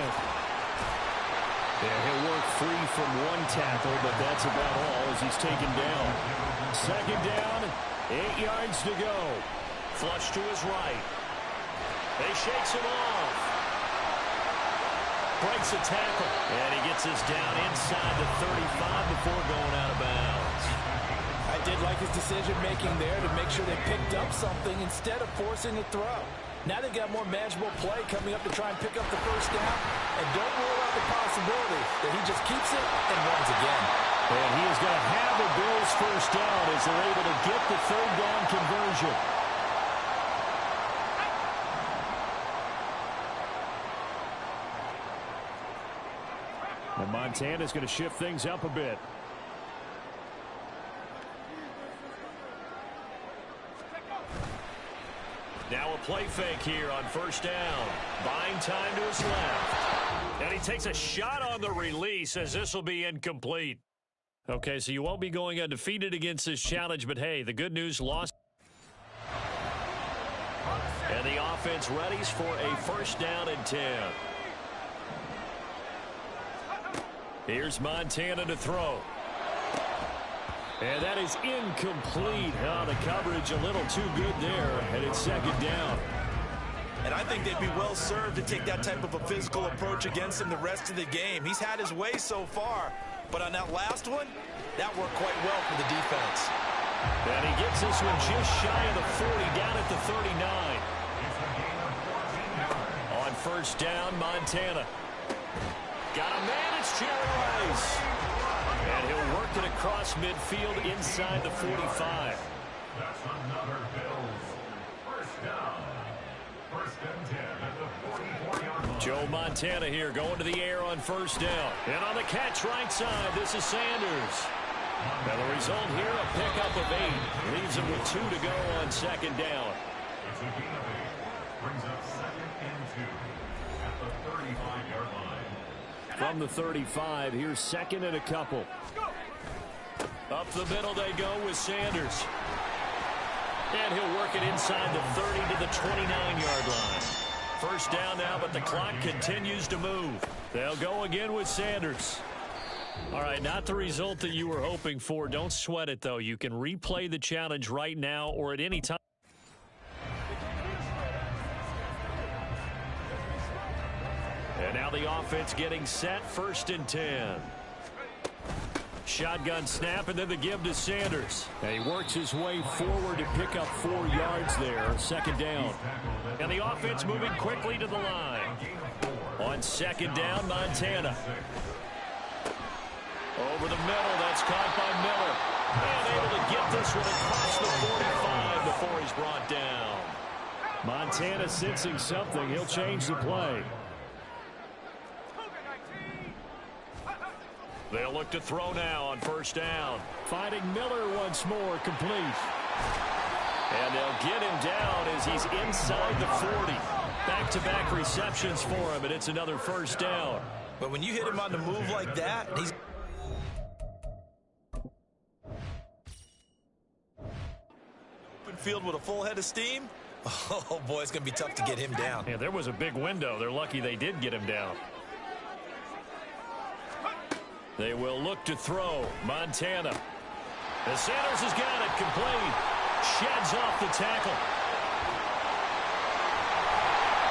Yeah, he'll work free from 1 tackle, but that's about all as he's taken down. 2nd down, 8 yards to go. Flush to his right. He shakes him off. Breaks a tackle. And he gets us down inside the 35 before going out of bounds. I did like his decision-making there to make sure they picked up something instead of forcing a throw. Now they've got more manageable play coming up to try and pick up the 1st down. And don't rule out the possibility that he just keeps it and runs again. And he is going to have the Bills' 1st down as they're able to get the 3rd down conversion. And Montana's going to shift things up a bit. Now a play fake here on 1st down. Buying time to his left. And he takes a shot on the release as this will be incomplete. Okay, so you won't be going undefeated against this challenge, but hey, the good news, lost. And the offense readies for a 1st down and 10. Here's Montana to throw. And that is incomplete. Oh, the coverage a little too good there, and it's 2nd down. And I think they'd be well served to take that type of a physical approach against him the rest of the game. He's had his way so far, but on that last one, that worked quite well for the defense. And he gets this one just shy of the 40, down at the 39. On 1st down, Montana. Got a man, it's Jerry Rice. And he'll work it across midfield inside the 45. That's another Bills 1st down. 1st and 10 at the 44-yard line. Joe Montana here going to the air on 1st down. And on the catch right side, this is Sanders. Now the result here, a pickup of 8. Leaves him with 2 to go on 2nd down. It's a gain of 8. Brings up 2nd and 2 at the 35-yard line. From the 35, here's 2nd and a couple. Up the middle they go with Sanders. And he'll work it inside the 30 to the 29-yard line. 1st down now, but the clock continues to move. They'll go again with Sanders. All right, not the result that you were hoping for. Don't sweat it, though. You can replay the challenge right now or at any time. And now the offense getting set, 1st and 10. Shotgun snap, and then the give to Sanders. And he works his way forward to pick up 4 yards there, 2nd down. And the offense moving quickly to the line. On 2nd down, Montana. Over the middle, that's caught by Miller. And able to get this one across the 45 before he's brought down. Montana sensing something. He'll change the play. They'll look to throw now on 1st down. Finding Miller once more, complete. And they'll get him down as he's inside the 40. Back-to-back receptions for him, and it's another 1st down. But when you hit him on the move like that, he's open field with a full head of steam. Oh, boy, it's going to be tough to get him down. Yeah, there was a big window. They're lucky they did get him down. They will look to throw. Montana. And Sanders has got it complete. Sheds off the tackle.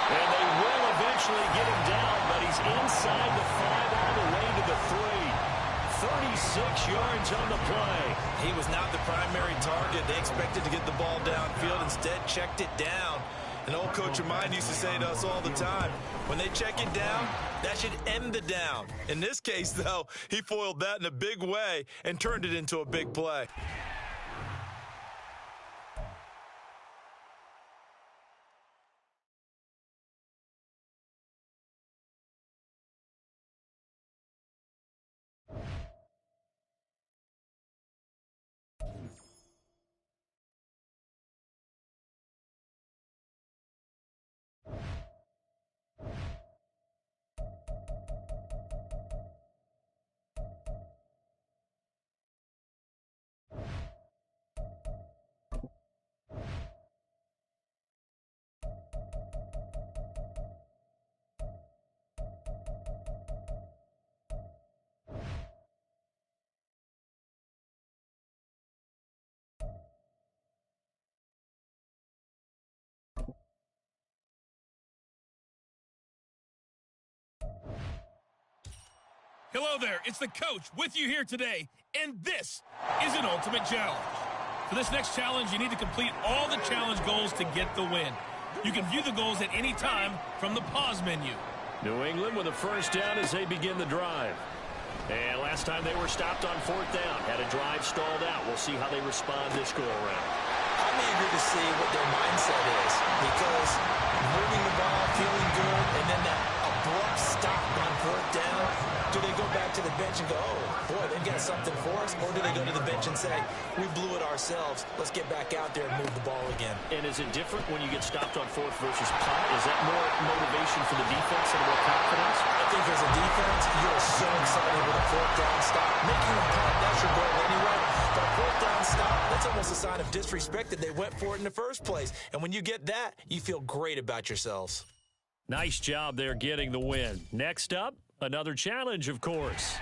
And they will eventually get him down, but he's inside the 5 all the way to the 3. 36 yards on the play. He was not the primary target. They expected to get the ball downfield. Instead, checked it down. An old coach of mine used to say to us all the time, when they check it down, that should end the down. In this case, though, he foiled that in a big way and turned it into a big play. Hello there, it's the coach with you here today, and this is an ultimate challenge. For this next challenge, you need to complete all the challenge goals to get the win. You can view the goals at any time from the pause menu. New England with a first down as they begin the drive. And last time they were stopped on fourth down, had a drive stalled out. We'll see how they respond this go-around. I'm eager to see what their mindset is, because moving the ball, feeling good, and then that abrupt stop on fourth down, do they go back to the bench and go, oh, boy, they've got something for us? Or do they go to the bench and say, we blew it ourselves, let's get back out there and move the ball again? And is it different when you get stopped on fourth versus punt? Is that more motivation for the defense and more confidence? I think as a defense, you're so excited with a fourth down stop. Making a punt, that's your goal anyway. But a fourth down stop, that's almost a sign of disrespect that they went for it in the first place. And when you get that, you feel great about yourselves. Nice job there getting the win. Next up, another challenge, of course.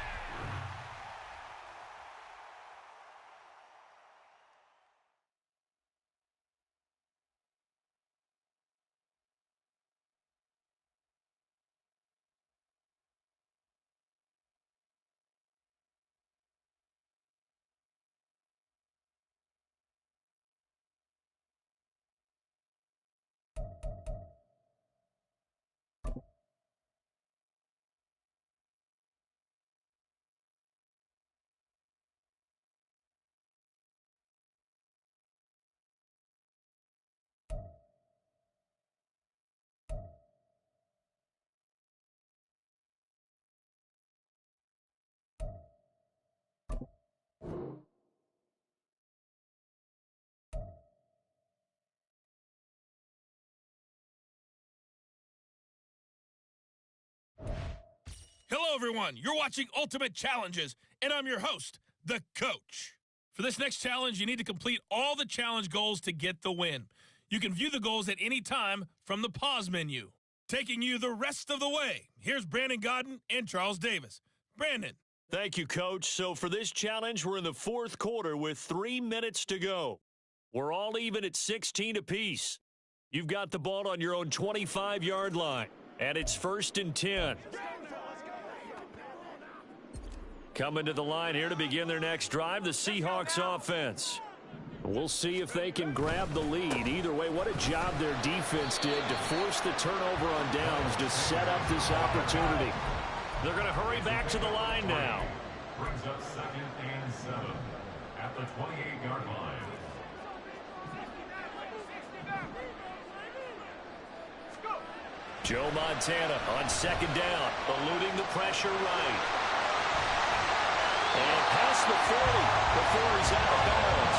Hello, everyone. You're watching Ultimate Challenges, and I'm your host, the coach. For this next challenge, you need to complete all the challenge goals to get the win. You can view the goals at any time from the pause menu. Taking you the rest of the way, here's Brandon Godden and Charles Davis. Brandon. Thank you, Coach. So for this challenge, we're in the fourth quarter with 3 minutes to go. We're all even at 16 apiece. You've got the ball on your own 25-yard line, and it's 1st and 10. Coming to the line here to begin their next drive, the Seahawks offense. We'll see if they can grab the lead. Either way, what a job their defense did to force the turnover on downs to set up this opportunity. They're going to hurry back to the line now. Brings up 2nd and 7 at the 28-yard line. Joe Montana on 2nd down, eluding the pressure right. And past the 40 before he's out of bounds.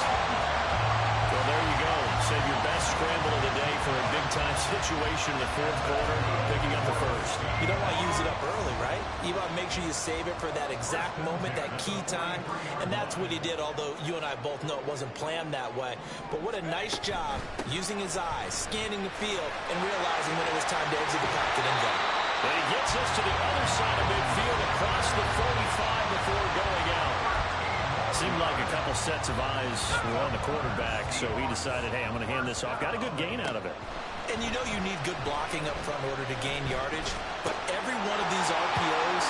So there you go. Save your best scramble of the day for a big-time situation in the fourth quarter, picking up the first. You don't want to use it up early, right? You want to make sure you save it for that exact moment, that key time. And that's what he did, although you and I both know it wasn't planned that way. But what a nice job using his eyes, scanning the field, and realizing when it was time to exit the pocket and go. And he gets us to the other side of midfield across the 45 before going out. Seemed like a couple sets of eyes were on the quarterback, so he decided, hey, I'm going to hand this off. Got a good gain out of it. And you know you need good blocking up front in order to gain yardage. But every one of these RPOs,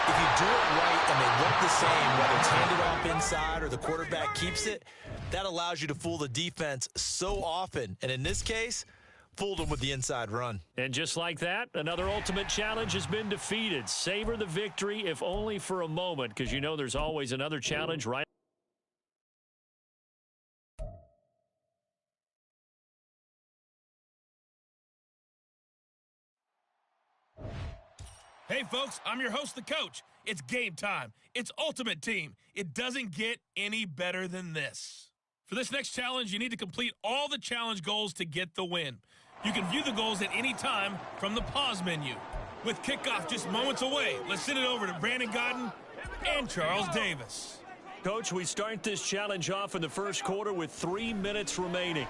if you do it right and they look the same, whether it's handed off inside or the quarterback keeps it, that allows you to fool the defense so often. And in this case, fooled them with the inside run. And just like that, another Ultimate Challenge has been defeated. Savor the victory, if only for a moment, because you know there's always another challenge right. Hey, folks, I'm your host, the coach. It's game time. It's Ultimate Team. It doesn't get any better than this. For this next challenge, you need to complete all the challenge goals to get the win. You can view the goals at any time from the pause menu. With kickoff just moments away, let's send it over to Brandon Godden and Charles Davis. Coach, we start this challenge off in the first quarter with 3 minutes remaining.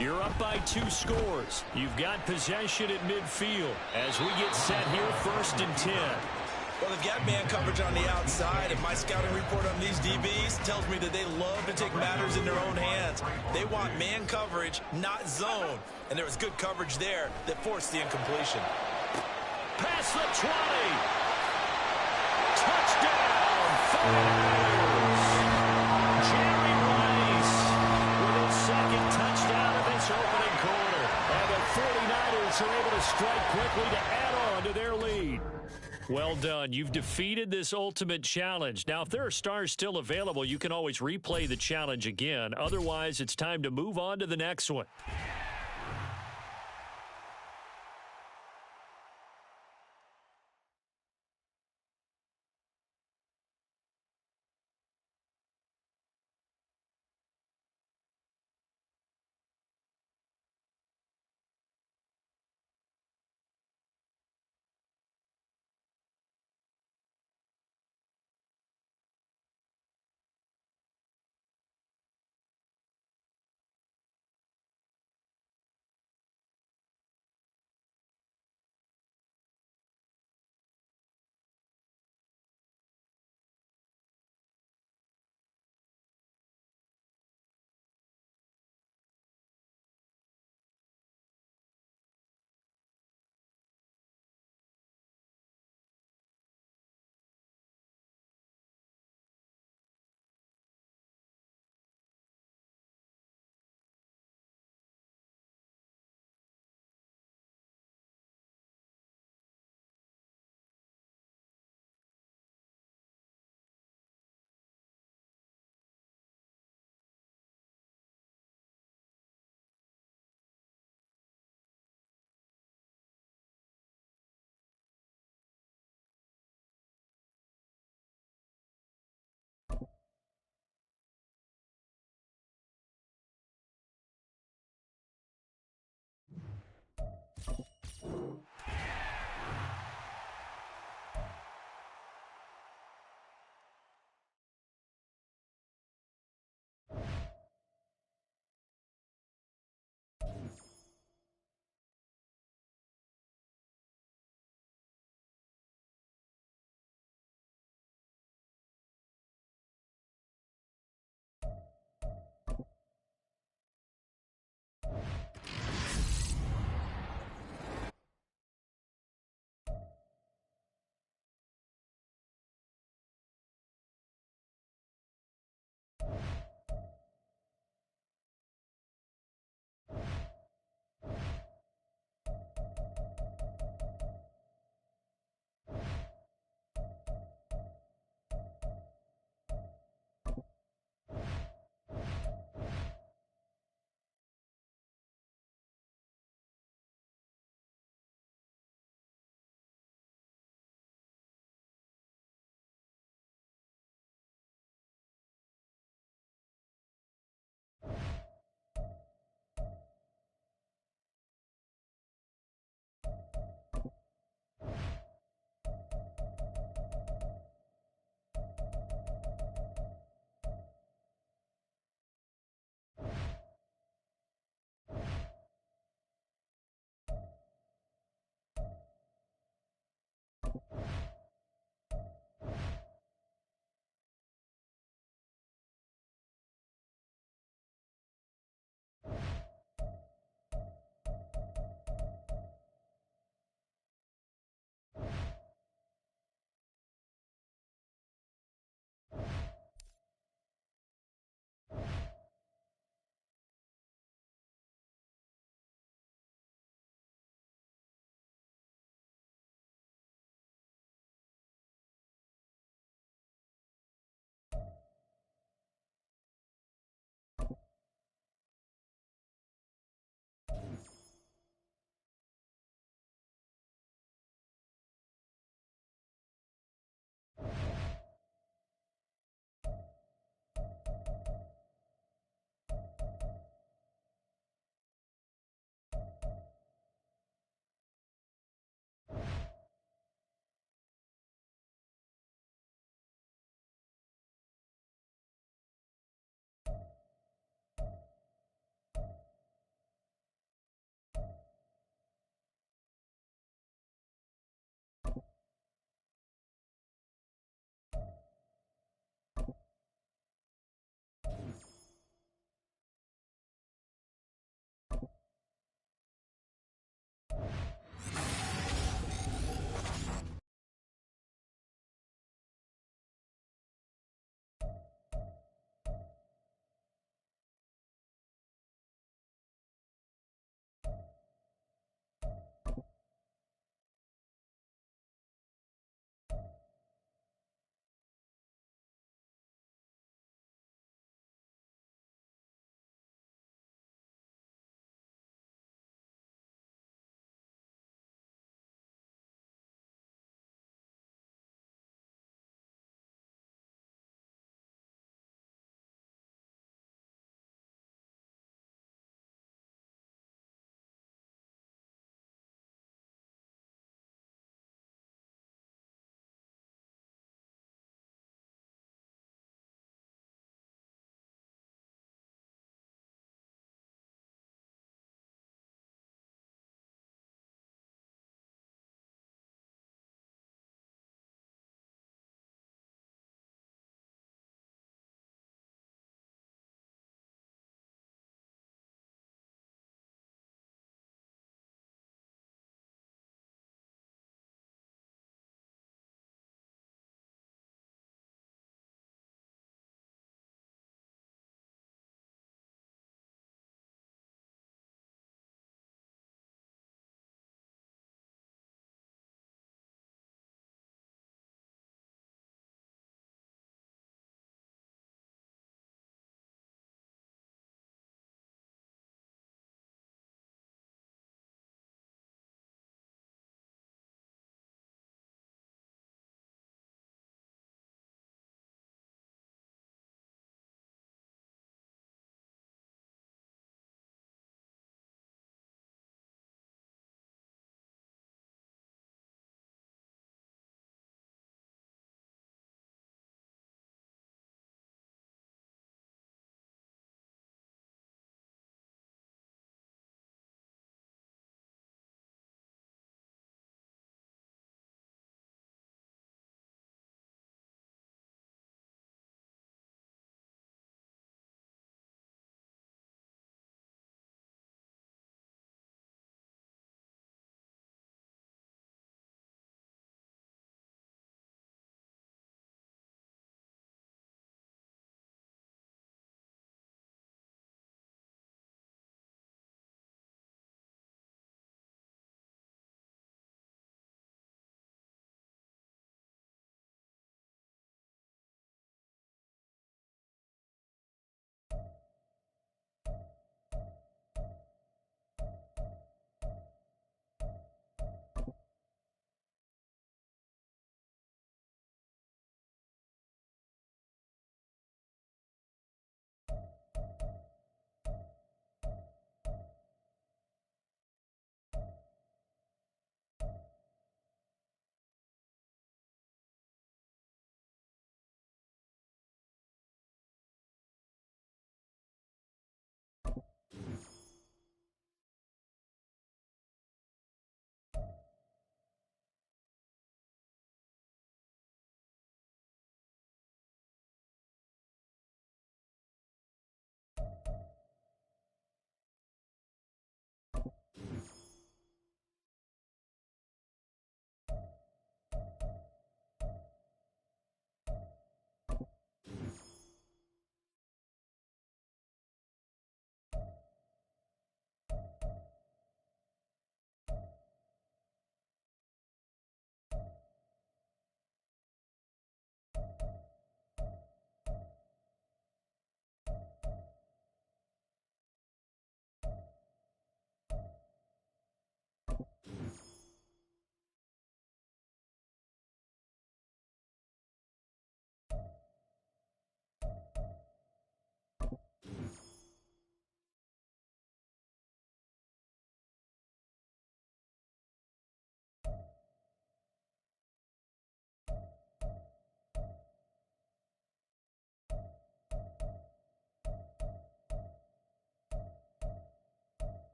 You're up by 2 scores. You've got possession at midfield as we get set here, 1st and 10. Well, they've got man coverage on the outside, and my scouting report on these DBs tells me that they love to take matters in their own hands. They want man coverage, not zone. And there was good coverage there that forced the incompletion. Past the 20. Touchdown, 49ers. Jerry Rice with his second touchdown of this opening quarter. And the 49ers are able to strike quickly to add on to their lead. Well done. You've defeated this Ultimate Challenge. Now, if there are stars still available, you can always replay the challenge again. Otherwise, it's time to move on to the next one.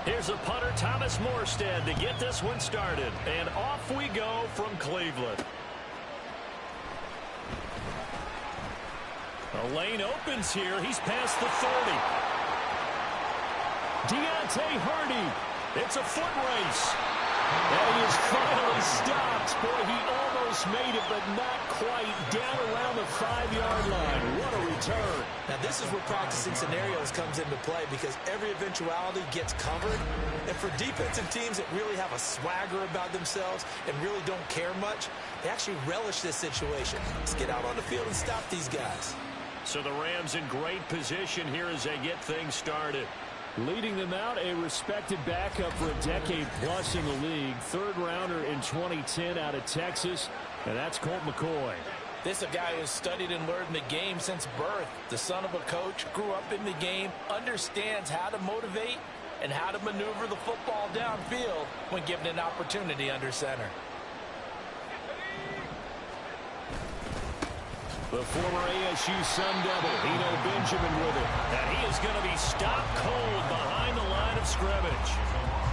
Here's the punter, Thomas Morstead, to get this one started. And off we go from Cleveland. The lane opens here. He's past the 30. Deontay Hardy. It's a foot race. And he is finally stopped. Boy, he almost made it, but not quite. Down around the 5-yard line. What a return. Now, this is where practicing scenarios comes into play because every eventuality gets covered. And for defensive teams that really have a swagger about themselves and really don't care much, they actually relish this situation. Let's get out on the field and stop these guys. So the Rams in great position here as they get things started. Leading them out, a respected backup for a decade plus in the league. Third rounder in 2010 out of Texas, and that's Colt McCoy. This is a guy who's studied and learned the game since birth. The son of a coach, grew up in the game, understands how to motivate and how to maneuver the football downfield when given an opportunity under center. The former ASU Sun Devil, Eno Benjamin with it. And he is going to be stopped cold behind the line of scrimmage.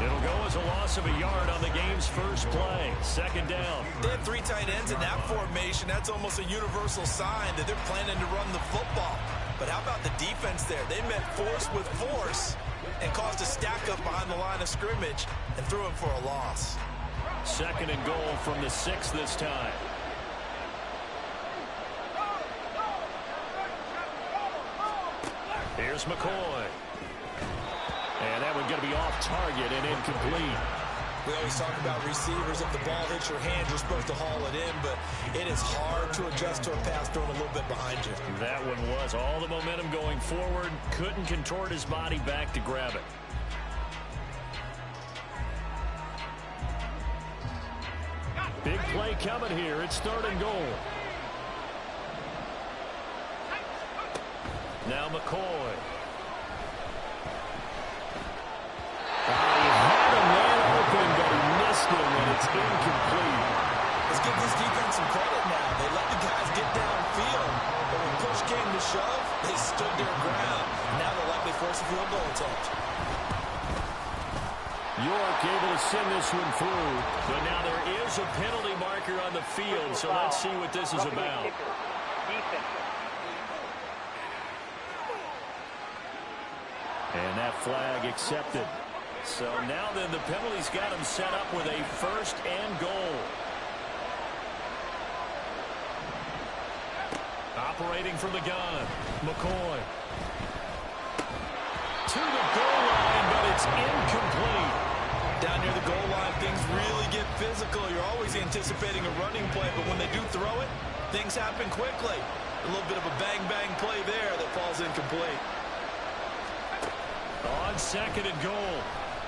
It'll go as a loss of a yard on the game's first play. Second down. They have 3 tight ends in that formation. That's almost a universal sign that they're planning to run the football. But how about the defense there? They met force with force and caused a stack up behind the line of scrimmage and threw him for a loss. Second and goal from the 6 this time. Here's McCoy. And that one going to be off target and incomplete. We always talk about receivers. If the ball hits your hand, you're supposed to haul it in, but it is hard to adjust to a pass thrown a little bit behind you. That one was all the momentum going forward. Couldn't contort his body back to grab it. Big play coming here. It's third and goal. Now McCoy. He had a man open, but he missed him, and it's incomplete. Let's give this defense some credit now. They let the guys get downfield, but when push came to shove, they stood their ground. Now they'll likely force a field goal attempt. York able to send this one through, but now there is a penalty marker on the field, so let's see what this is about. And that flag accepted. So now then the penalty's got him set up with a first and goal. Operating from the gun, McCoy. To the goal line, but it's incomplete. Down near the goal line, things really get physical. You're always anticipating a running play, but when they do throw it, things happen quickly. A little bit of a bang-bang play there that falls incomplete. On second and goal,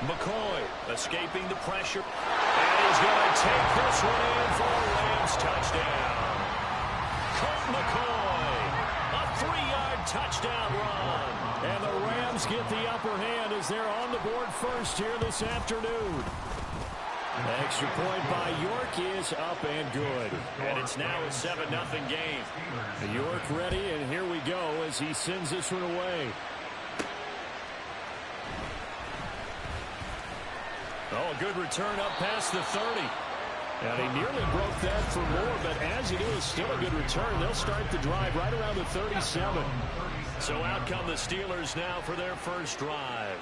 McCoy escaping the pressure. And he's going to take this one in for a Rams touchdown. Colt McCoy, a 3-yard touchdown run. And the Rams get the upper hand as they're on the board first here this afternoon. Extra point by York is up and good. And it's now a 7-0 game. York ready, and here we go as he sends this one away. Oh, a good return up past the 30. And he nearly broke that for more, but as it is, still a good return. They'll start the drive right around the 37. So out come the Steelers now for their first drive.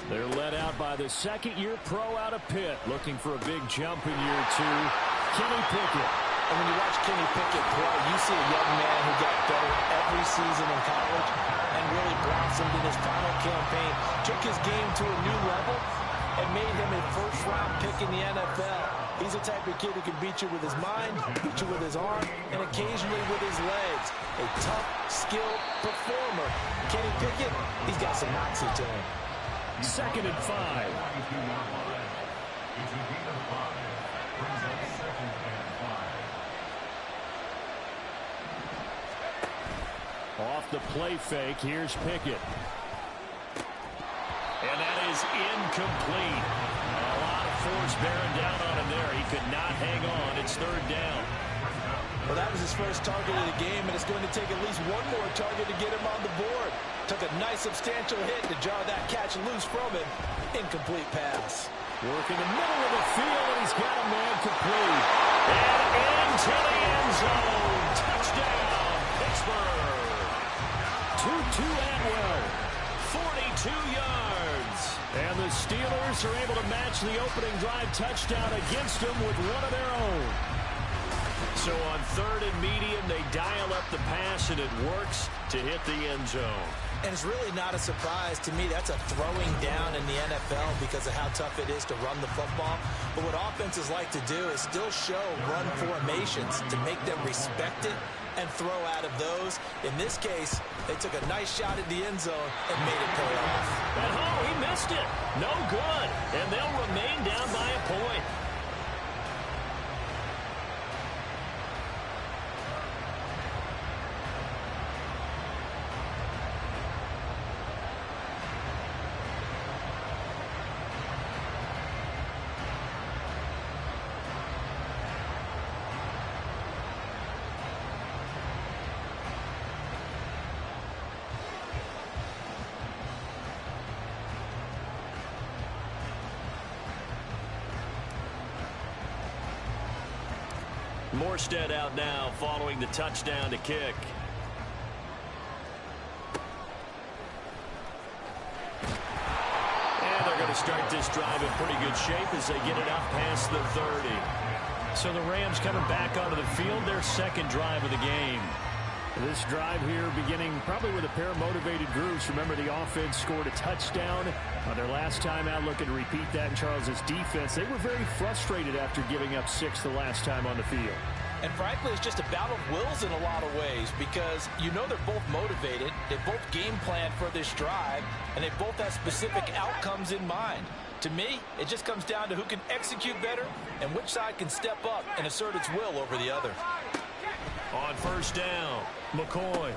They're led out by the second-year pro out of Pitt, looking for a big jump in year 2, Kenny Pickett. And when you watch Kenny Pickett play, you see a young man who got better every season in college and really blossomed in his final campaign, took his game to a new level, and made him a first-round pick in the NFL. He's the type of kid who can beat you with his mind, beat you with his arm, and occasionally with his legs. A tough, skilled performer. Kenny Pickett, he's got some moxie to him. Second and 5. Off the play fake, here's Pickett. And that is incomplete. A lot of force bearing down on him there. He could not hang on. It's third down. Well, that was his first target of the game, and it's going to take at least one more target to get him on the board. Took a nice substantial hit to jar that catch loose from him. Incomplete pass. Working the middle of the field, and he's got a man complete. And into the end zone. Touchdown, Pittsburgh. Tutu Atwell, 42 yards. And the Steelers are able to match the opening drive touchdown against them with one of their own. So on 3rd and medium, they dial up the pass, and it works to hit the end zone. And it's really not a surprise to me. That's a throwing down in the NFL because of how tough it is to run the football. But what offenses like to do is still show run formations to make them respect it and throw out of those. In this case, they took a nice shot at the end zone and made it pay off. And he missed it. No good. And they'll remain down by a point. Morstead out now following the touchdown to kick. And they're going to start this drive in pretty good shape as they get it up past the 30. So the Rams coming back onto the field, their second drive of the game. This drive here beginning probably with a pair of motivated groups. Remember, the offense scored a touchdown on their last time out, looking to repeat that in Charles's defense. They were very frustrated after giving up 6 the last time on the field. And frankly, it's just a battle of wills in a lot of ways because you know they're both motivated, they both game plan for this drive, and they both have specific outcomes in mind. To me, it just comes down to who can execute better and which side can step up and assert its will over the other. On first down, McCoy.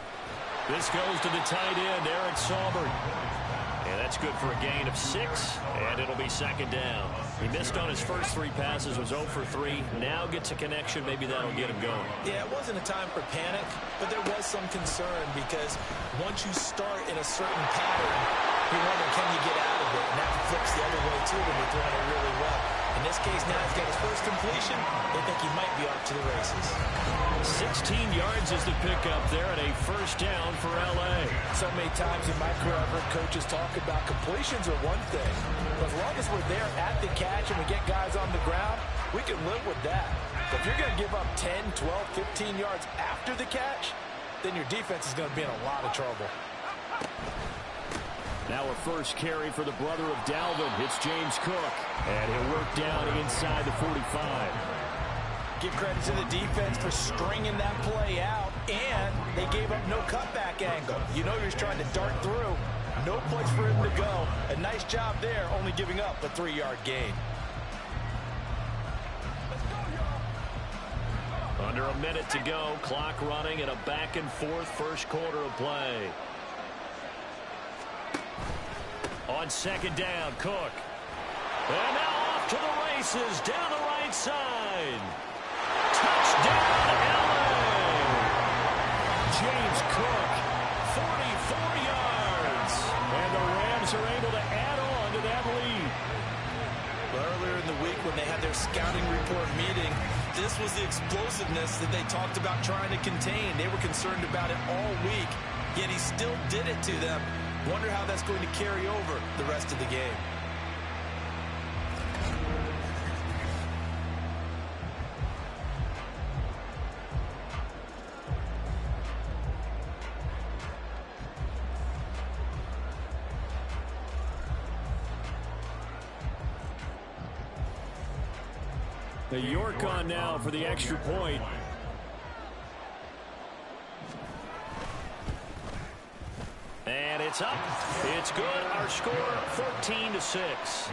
This goes to the tight end, Eric Saubert. And that's good for a gain of 6, and it'll be second down. He missed on his first 3 passes, was 0 for 3. Now gets a connection. Maybe that'll get him going. Yeah, it wasn't a time for panic, but there was some concern because once you start in a certain pattern, you wonder, can you get out of it? And that flips the other way, too, when you're throwing it really well. In this case, now he's got his first completion. They think he might be off to the races. 16 yards is the pickup there at a first down for L.A. So many times in my career, I've heard coaches talk about completions are one thing. But as long as we're there at the catch and we get guys on the ground, we can live with that. But if you're going to give up 10, 12, 15 yards after the catch, then your defense is going to be in a lot of trouble. Now a first carry for the brother of Dalvin. It's James Cook. And he'll work down inside the 45. Give credit to the defense for stringing that play out, and they gave up no cutback angle. You know he's trying to dart through. No place for him to go. A nice job there, only giving up a 3-yard gain. Under a minute to go. Clock running in a back-and-forth first quarter of play. On second down, Cook. And now off to the races down the right side. Touchdown, L.A. James Cook, 44 yards. And the Rams are able to add on to that lead. Earlier in the week when they had their scouting report meeting, this was the explosiveness that they talked about trying to contain. They were concerned about it all week, yet he still did it to them. Wonder how that's going to carry over the rest of the game. The York on now for the extra point. And it's up. It's good. Our score, 14-6.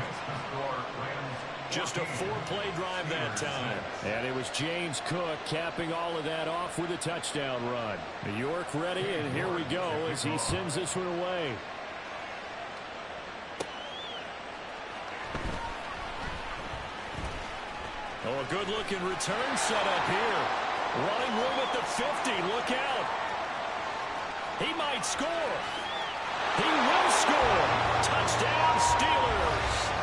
Just a 4-play drive that time. And it was James Cook capping all of that off with a touchdown run. New York ready, and here we go as he sends this one away. Oh, a good-looking return set up here. Running room at the 50. Look out. He might score. He will score. Touchdown, Steelers.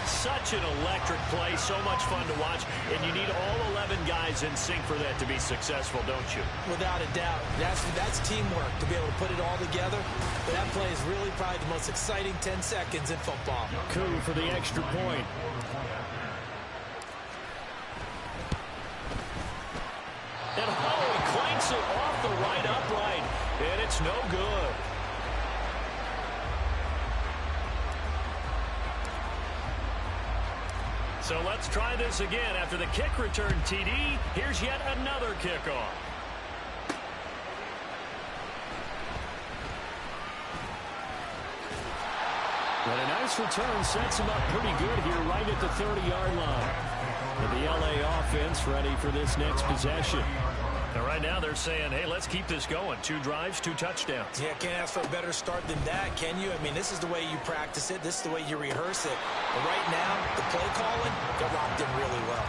Such an electric play, so much fun to watch, and you need all 11 guys in sync for that to be successful, don't you? Without a doubt. That's teamwork to be able to put it all together. But that play is really probably the most exciting 10 seconds in football. Coup for the extra point. And Holloway clanks it off the right upright, and it's no good. So let's try this again. After the kick return TD, here's yet another kickoff. And a nice return sets him up pretty good here right at the 30-yard line. And the LA offense ready for this next possession. And right now they're saying, hey, let's keep this going. 2 drives, 2 touchdowns. Yeah, can't ask for a better start than that, can you? I mean, this is the way you practice it. This is the way you rehearse it. But right now, the play calling got locked in really well.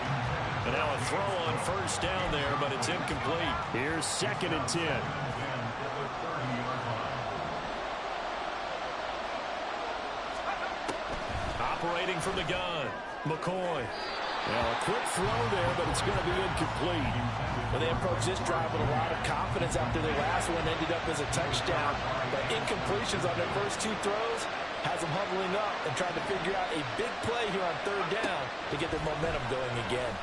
And now a throw on first down there, but it's incomplete. Here's 2nd and 10. Operating from the gun, McCoy. Well, a quick throw there, but it's going to be incomplete. Well, they approached this drive with a lot of confidence after their last one ended up as a touchdown. But incompletions on their first 2 throws has them huddling up and trying to figure out a big play here on 3rd down to get their momentum going again.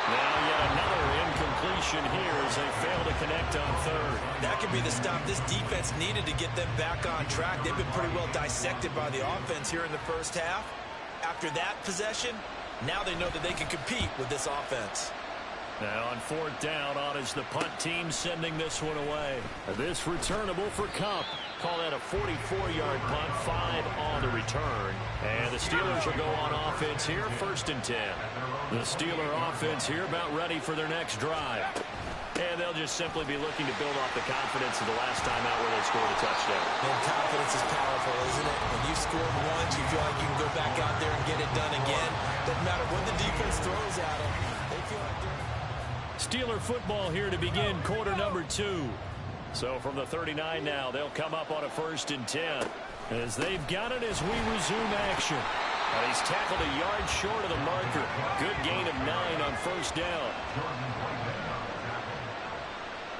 Now yet another incompletion here as they fail to connect on 3rd. That could be the stop this defense needed to get them back on track. They've been pretty well dissected by the offense here in the first half. After that possession, now they know that they can compete with this offense. Now on 4th down, on is the punt team sending this one away. This returnable for Cup. Call that a 44-yard punt, 5 on the return. And the Steelers will go on offense here, 1st and 10. The Steeler offense here about ready for their next drive. And they'll just simply be looking to build off the confidence of the last time out where they scored a touchdown. And confidence is powerful, isn't it? When you scored once, you feel like you can go back out there and get it done again. Doesn't matter what the defense throws at them. They feel like they're... Steeler football here to begin quarter number 2. So from the 39 now, they'll come up on a 1st and 10. As they've got it as we resume action. And he's tackled a yard short of the marker. Good gain of 9 on 1st down.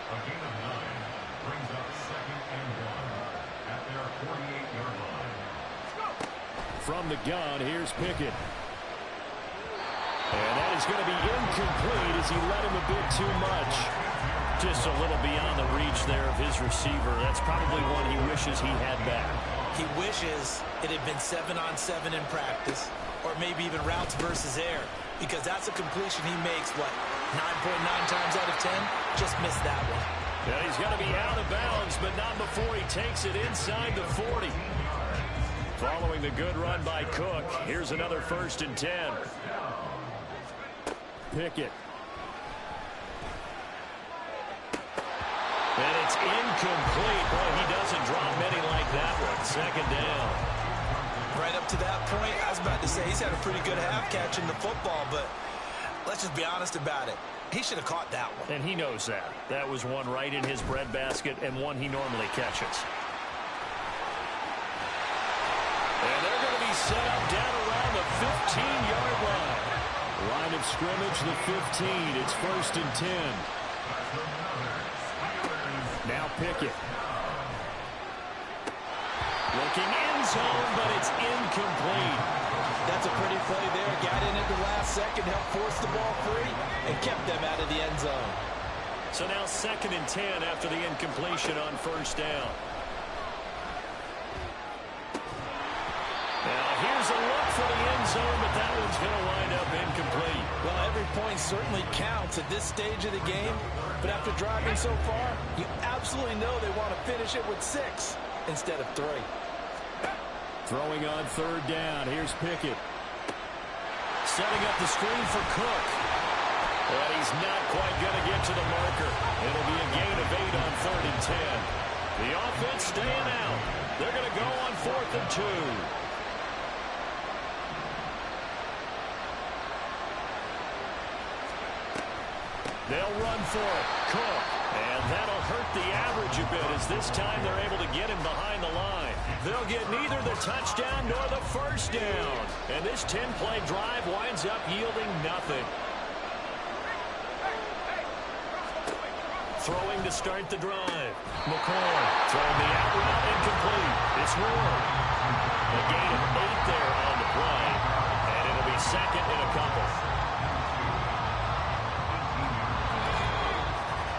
A gain of 9 brings up 2nd and 1 at their 48-yard line. From the gun, here's Pickett. And that is going to be incomplete as he led him a bit too much. Just a little beyond the reach there of his receiver. That's probably one he wishes he had back. He wishes it had been 7-on-7 in practice, or maybe even routes versus air, because that's a completion he makes, what, 9.9 times out of 10? Just missed that one. Yeah, he's got to be out of bounds, but not before he takes it inside the 40. Following the good run by Cook, here's another 1st and 10. Pickett. And it's incomplete. Boy, he doesn't drop many like that one. 2nd down. Right up to that point, I was about to say he's had a pretty good half catching the football, but let's just be honest about it. He should have caught that one. And he knows that. That was one right in his breadbasket and one he normally catches. And they're going to be set up down around the 15-yard line. Line of scrimmage, the 15. It's 1st and 10. Now Pickett. Looking end zone, but it's incomplete. That's a pretty play there. Got in at the last second, helped force the ball free, and kept them out of the end zone. So now 2nd and 10 after the incompletion on 1st down. Now here's a look for the end zone, but that one's going to wind up incomplete. Well, every point certainly counts at this stage of the game, but after driving so far, you absolutely know they want to finish it with 6 instead of 3. Throwing on 3rd down. Here's Pickett. Setting up the screen for Cook. And he's not quite going to get to the marker. It'll be a gain of 8 on 3rd and 10. The offense staying out. They're going to go on 4th and 2. They'll run for it. Cook. And that'll hurt the average a bit as this time they're able to get him behind the line. They'll get neither the touchdown nor the first down. And this 10-play drive winds up yielding nothing. Throwing to start the drive. McCoy throwing the out route incomplete. It's Ward. A gain of 8 there on the play. And it'll be second and a couple.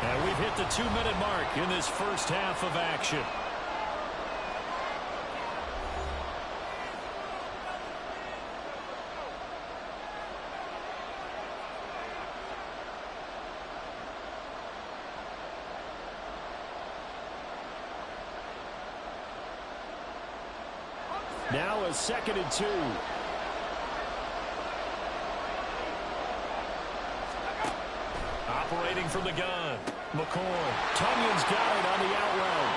And we've hit the 2-minute mark in this first half of action. Now a 2nd and 2. Operating from the gun. McCoy. Tunyon's got it on the out route.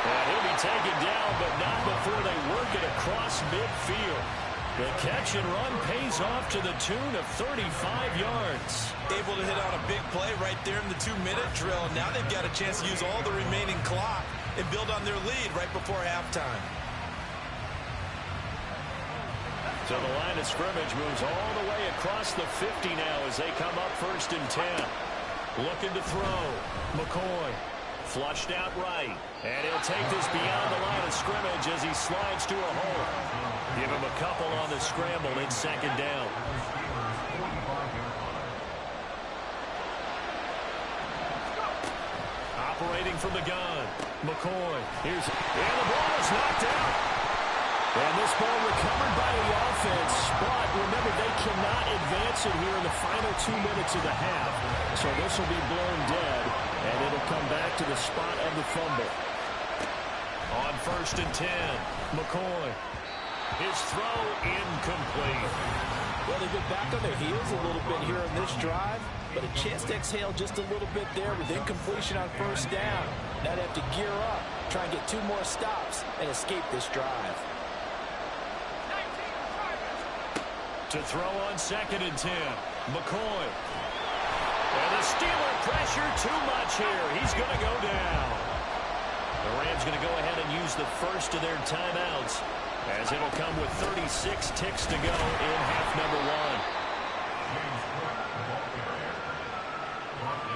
And he'll be taken down, but not before they work it across midfield. The catch and run pays off to the tune of 35 yards. Able to hit on a big play right there in the 2-minute drill. Now they've got a chance to use all the remaining clock and build on their lead right before halftime. So the line of scrimmage moves all the way across the 50 now as they come up 1st and 10. Looking to throw. McCoy flushed out right. And he'll take this beyond the line of scrimmage as he slides to a hole. Give him a couple on the scramble in 2nd down. Operating from the gun. McCoy. And the ball is knocked out. And this ball recovered by the offense, but remember, they cannot advance it here in the final 2 minutes of the half. So this will be blown dead, and it'll come back to the spot of the fumble. On 1st and 10, McCoy. His throw incomplete. Well, they've been back on their heels a little bit here in this drive, but a chance to exhale just a little bit there with incompletion on 1st down. Now they have to gear up, try and get 2 more stops, and escape this drive. To throw on 2nd and 10, McCoy. And the Steeler pressure too much here. He's going to go down. The Rams going to go ahead and use the first of their timeouts as it'll come with 36 ticks to go in half number 1.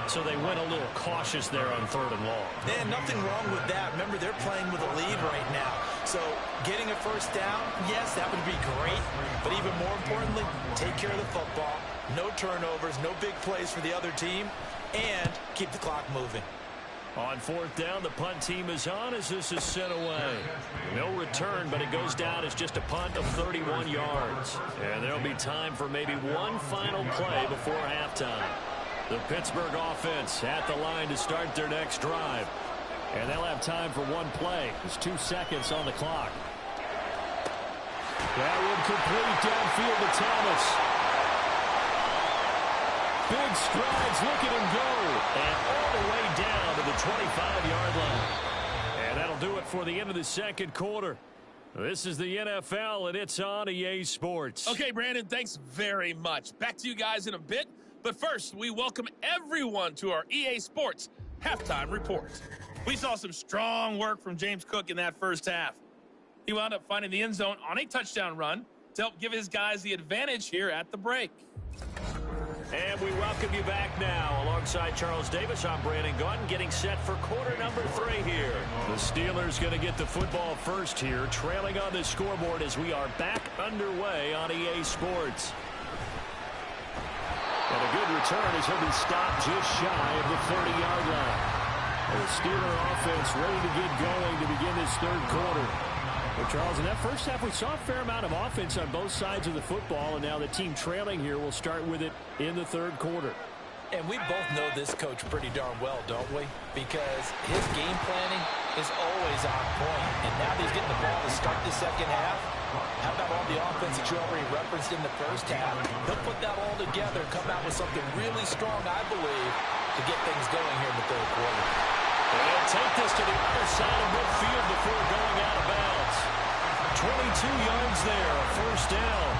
So they went a little cautious there on 3rd and long. And nothing wrong with that. Remember, they're playing with a lead right now. So getting a 1st down, yes, that would be great. But even more importantly, take care of the football. No turnovers, no big plays for the other team, and keep the clock moving. On 4th down, the punt team is on as this is sent away. No return, but it goes down as just a punt of 31 yards. And there'll be time for maybe one final play before halftime. The Pittsburgh offense at the line to start their next drive. And they'll have time for one play. There's 2 seconds on the clock. That one complete downfield to Thomas. Big strides, look at him go. And all the way down to the 25-yard line. And that'll do it for the end of the 2nd quarter. This is the NFL, and it's on EA Sports. Okay, Brandon, thanks very much. Back to you guys in a bit. But first, we welcome everyone to our EA Sports Halftime Report. We saw some strong work from James Cook in that first half. He wound up finding the end zone on a touchdown run to help give his guys the advantage here at the break. And we welcome you back now. Alongside Charles Davis, I'm Brandon Gaudin, getting set for quarter number 3 here. The Steelers going to get the football first here, trailing on the scoreboard as we are back underway on EA Sports. And a good return as he'll be stopped just shy of the 30-yard line. The Steeler offense ready to get going to begin this 3rd quarter. Well, Charles, in that first half, we saw a fair amount of offense on both sides of the football, and now the team trailing here will start with it in the 3rd quarter. And we both know this coach pretty darn well, don't we? Because his game planning is always on point. And now that he's getting the ball to start the 2nd half, how about all the offense that you already referenced in the first half? He'll put that all together and come out with something really strong, I believe, to get things going here in the 3rd quarter. And he'll take this to the other side of midfield before going out of bounds. 22 yards there, a 1st down.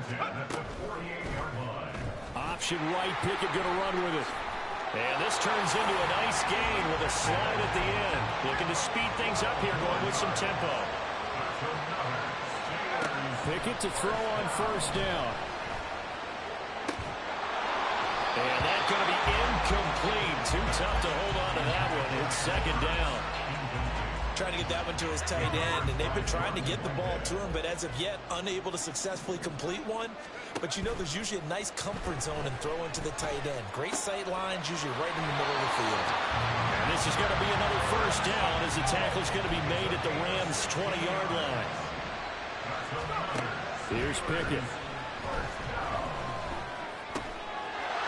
10 at the 48-yard line. Option right, Pickett going to run with it. And this turns into a nice gain with a slide at the end. Looking to speed things up here, going with some tempo. Pickett to throw on first down. And that's going to be incomplete. Too tough to hold on to that one. It's second down. Trying to get that one to his tight end, and they've been trying to get the ball to him, but as of yet, unable to successfully complete one. But you know there's usually a nice comfort zone and throw into the tight end. Great sight lines, usually right in the middle of the field. And this is going to be another first down as the tackle is going to be made at the Rams' 20-yard line. Here's Pickett.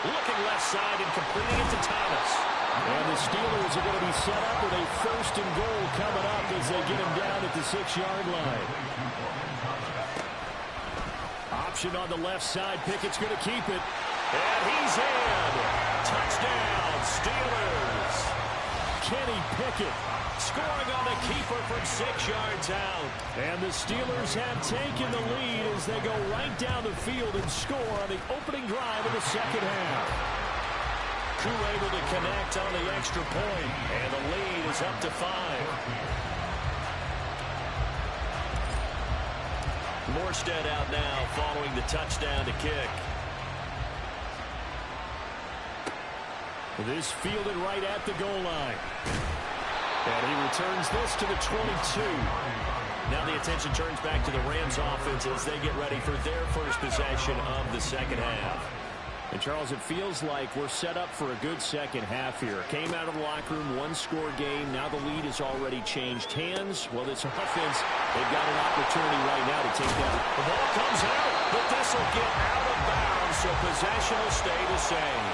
Looking left side and completing it to Thomas. And the Steelers are going to be set up with a first and goal coming up as they get him down at the 6-yard line. Option on the left side. Pickett's going to keep it. And he's in. Touchdown, Steelers. Kenny Pickett scoring on the keeper from 6 yards out. And the Steelers have taken the lead as they go right down the field and score on the opening drive of the second half. Crew able to connect on the extra point, and the lead is up to 5. Morstead out now following the touchdown to kick. This fielded right at the goal line. And he returns this to the 22. Now the attention turns back to the Rams offense as they get ready for their first possession of the second half. And, Charles, it feels like we're set up for a good second half here. Came out of the locker room, one-score game. Now the lead has already changed hands. Well, this offense, they've got an opportunity right now to take that. The ball comes out, but this will get out of bounds, so possession will stay the same.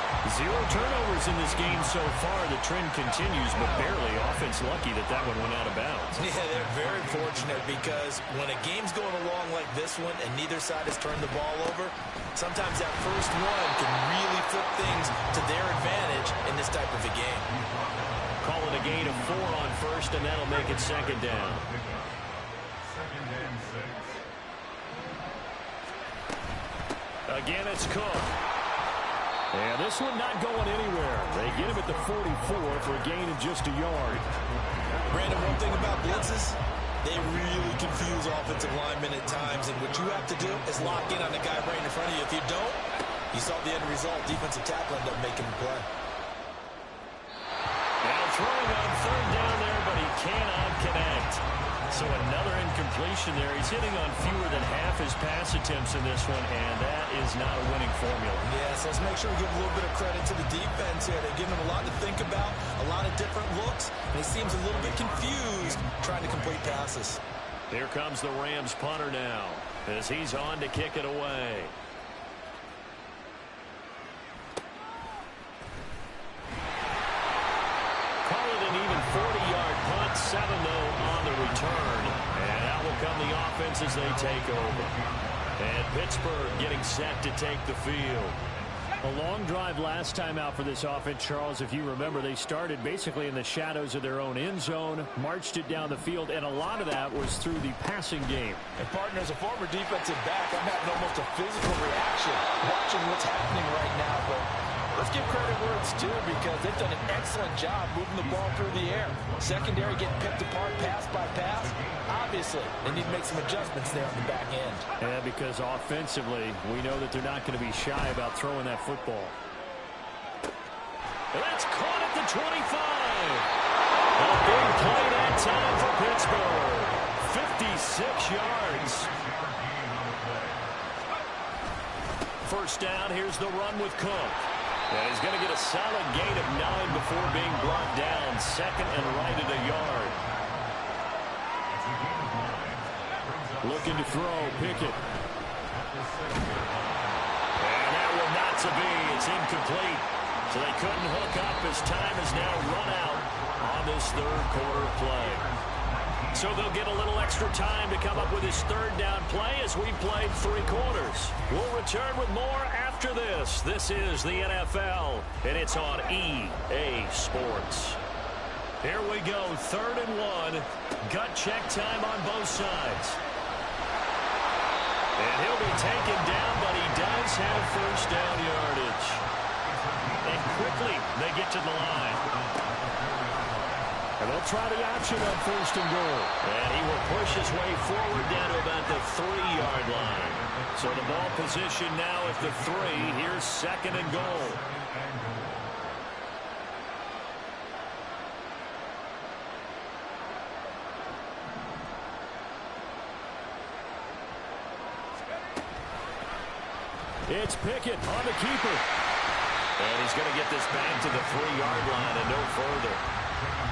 0 turnovers in this game so far. The trend continues, but barely. Offense lucky that that one went out of bounds. Yeah, they're very fortunate because when a game's going along like this one and neither side has turned the ball over, sometimes that first one can really flip things to their advantage in this type of a game. Call it a gain of 4 on first, and that'll make it second down. Second and 6. Again, it's Cook. And this one not going anywhere. They get him at the 44 for a gain of just a yard. Brandon, one thing about blitzes, they really confuse offensive linemen at times, and what you have to do is lock in on the guy right in front of you. If you don't, you saw the end result. Defensive tackle ended up making the play. Now throwing on third down there, but he cannot connect. So another incompletion there. He's hitting on fewer than half his pass attempts in this one, and that is not a winning formula. Yeah, so let's make sure we give a little bit of credit to the defense here. They've given him a lot to think about, a lot of different looks, and he seems a little bit confused trying to complete passes. Here comes the Rams punter now as he's on to kick it away. Call it an even 40-yard punt, 7-0 on the return. And out will come the offense as they take over. And Pittsburgh getting set to take the field. A long drive last time out for this offense, Charles. If you remember, they started basically in the shadows of their own end zone, marched it down the field, and a lot of that was through the passing game. And, partner, as a former defensive back, I'm having almost a physical reaction watching what's happening right now. But let's give credit where it's due because they've done an excellent job moving the ball through the air. Secondary getting picked apart pass by pass. Obviously, they need to make some adjustments there on the back end. Yeah, because offensively, we know that they're not going to be shy about throwing that football. That's caught at the 25. A big play that time for Pittsburgh. 56 yards. First down, here's the run with Cook. And he's going to get a solid gain of 9 before being brought down. Second and right at a yard. Looking to throw, Pickett. And that will not to be. It's incomplete. So they couldn't hook up as time has now run out on this third quarter play. So they'll get a little extra time to come up with his third down play as we've played 3 quarters. We'll return with more after this. This is the NFL, and it's on EA Sports. Here we go, 3rd and 1. Gut check time on both sides. And he'll be taken down, but he does have first down yardage. And quickly they get to the line. And they'll try the option on first and goal. And he will push his way forward down to about the 3-yard line. So the ball position now at the 3. Here's second and goal. It's Pickett on the keeper. And he's going to get this back to the 3-yard line and no further.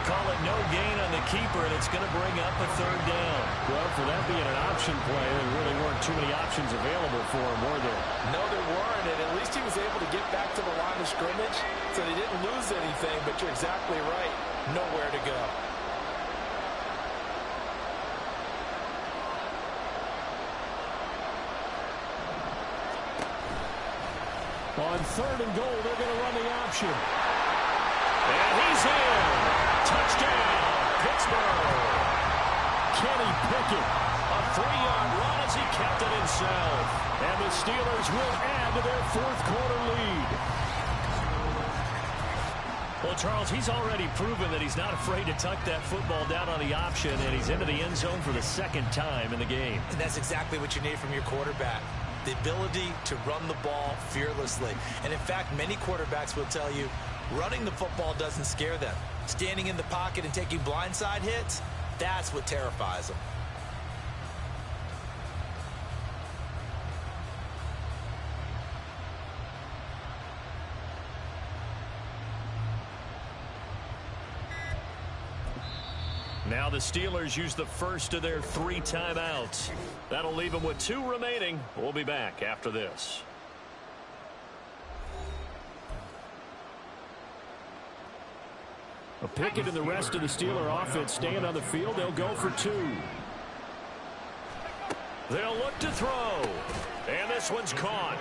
Call it no gain on the keeper, and it's going to bring up a third down. Well, for that being an option play, there really weren't too many options available for him, were there? No, there weren't, and at least he was able to get back to the line of scrimmage, so they didn't lose anything, but you're exactly right. Nowhere to go. On third and goal, they're going to run the option. And he's in. Touchdown, Pittsburgh. Kenny Pickett. A 3-yard run as he kept it himself. And the Steelers will add to their fourth-quarter lead. Well, Charles, he's already proven that he's not afraid to tuck that football down on the option, and he's into the end zone for the second time in the game. And that's exactly what you need from your quarterback. The ability to run the ball fearlessly. And in fact, many quarterbacks will tell you running the football doesn't scare them. Standing in the pocket and taking blindside hits, that's what terrifies them. Now the Steelers use the first of their 3 timeouts. That'll leave them with 2 remaining. We'll be back after this. A Pickett and the rest of the Steeler offense staying on the field. They'll go for 2. They'll look to throw. And this one's caught.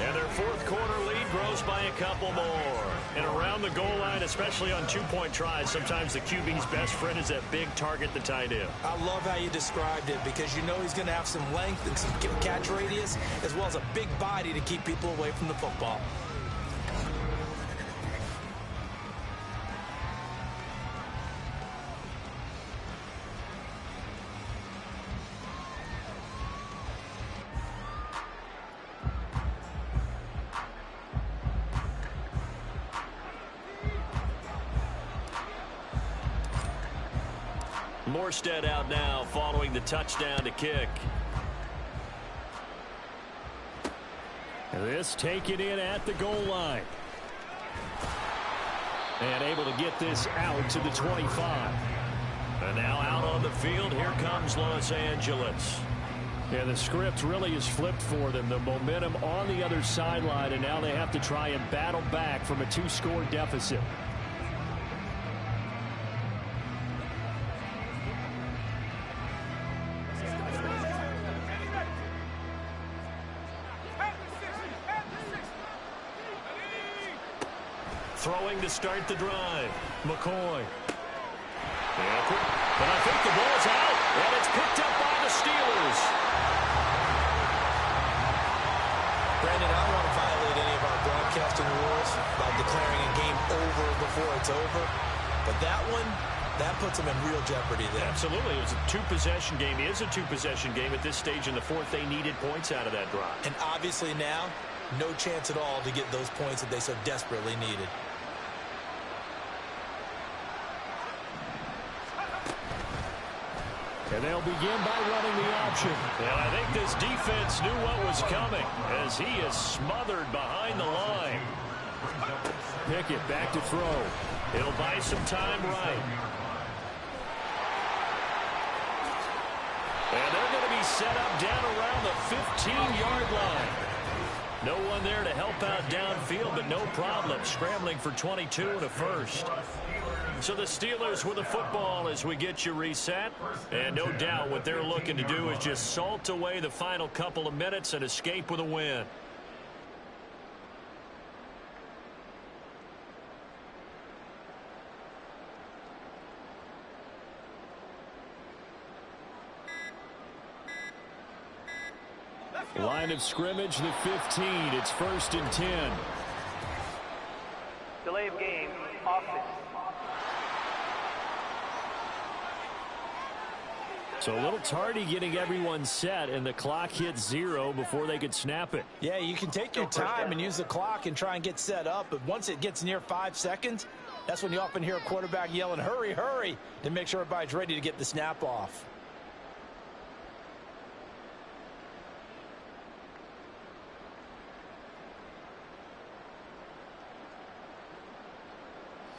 And their fourth-quarter lead grows by a couple more. And around the goal line, especially on 2-point tries, sometimes the QB's best friend is that big target, the tight end. I love how you described it because you know he's going to have some length and some catch radius as well as a big body to keep people away from the football. Morstead out now following the touchdown to kick. And this taken in at the goal line. And able to get this out to the 25. And now out on the field, here comes Los Angeles. Yeah, the script really is flipped for them. The momentum on the other sideline, and now they have to try and battle back from a 2-score deficit. Throwing to start the drive. McCoy. But I think the ball's out, and it's picked up by the Steelers. Brandon, I don't want to violate any of our broadcasting rules by declaring a game over before it's over. But that one, that puts them in real jeopardy there. Absolutely. It was a 2-possession game. It is a 2-possession game at this stage in the fourth. They needed points out of that drive. And obviously now, no chance at all to get those points that they so desperately needed. And they'll begin by running the option. And I think this defense knew what was coming as he is smothered behind the line. Pickett back to throw. It'll buy some time right. And they're going to be set up down around the 15-yard line. No one there to help out downfield, but no problem. Scrambling for 22 and a first. So the Steelers with the football as we get you reset. And no doubt what they're looking to do is just salt away the final couple of minutes and escape with a win. Left Line of scrimmage, the 15. It's 1st and 10. Delay of game, offense. So a little tardy getting everyone set, and the clock hit 0 before they could snap it. Yeah, you can take your time and use the clock and try and get set up, but once it gets near 5 seconds, that's when you often hear a quarterback yelling, hurry, hurry, to make sure everybody's ready to get the snap off.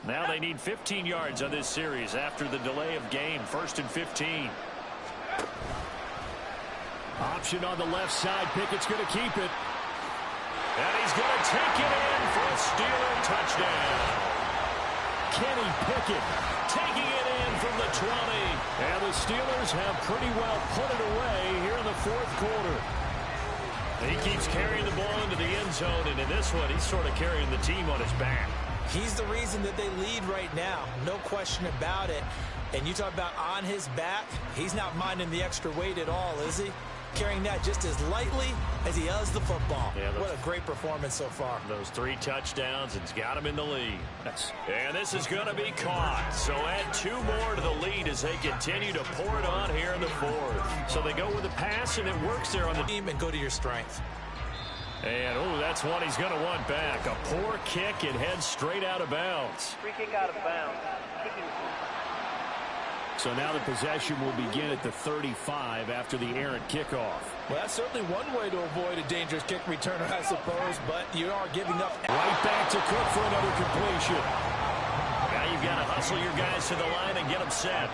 Now they need 15 yards on this series after the delay of game. 1st and 15. Option on the left side. Pickett's going to keep it. And he's going to take it in for a Steeler touchdown. Kenny Pickett taking it in from the 20. And the Steelers have pretty well put it away here in the 4th quarter. He keeps carrying the ball into the end zone, and in this one, he's sort of carrying the team on his back. He's the reason that they lead right now. No question about it. And you talk about on his back, he's not minding the extra weight at all, is he? Carrying that just as lightly as he does the football. Yeah, what a great performance so far. Those 3 touchdowns, it's got him in the lead. And this is going to be caught. So add 2 more to the lead as they continue to pour it on here in the 4th. So they go with a pass, and it works there on the team and go to your strength. And, oh, that's one he's going to want back. A poor kick. It heads straight out of bounds. Free kick out of bounds. So now the possession will begin at the 35 after the errant kickoff. Well, that's certainly one way to avoid a dangerous kick returner, I suppose, but you are giving up. Right back to Cook for another completion. Now you've got to hustle your guys to the line and get them set.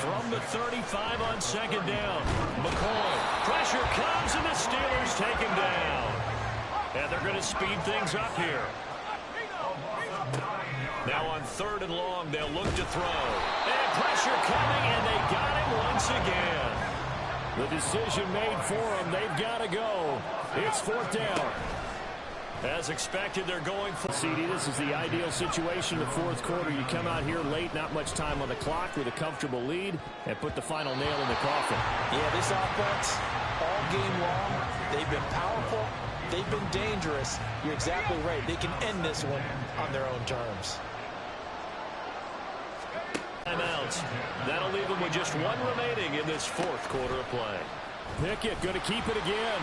From the 35 on 2nd down. McCoy. Pressure comes, and the Steelers take him down. And they're going to speed things up here. Now on 3rd and long, they'll look to throw. And pressure coming, and they got him once again. The decision made for them. They've got to go. It's 4th down. As expected, they're going for CD. This is the ideal situation in the 4th quarter. You come out here late, not much time on the clock with a comfortable lead, and put the final nail in the coffin. Yeah, this offense, all game long, they've been powerful, they've been dangerous. You're exactly right. They can end this one on their own terms. Timeouts. That'll leave them with just 1 remaining in this 4th quarter of play. Pickett going to keep it again.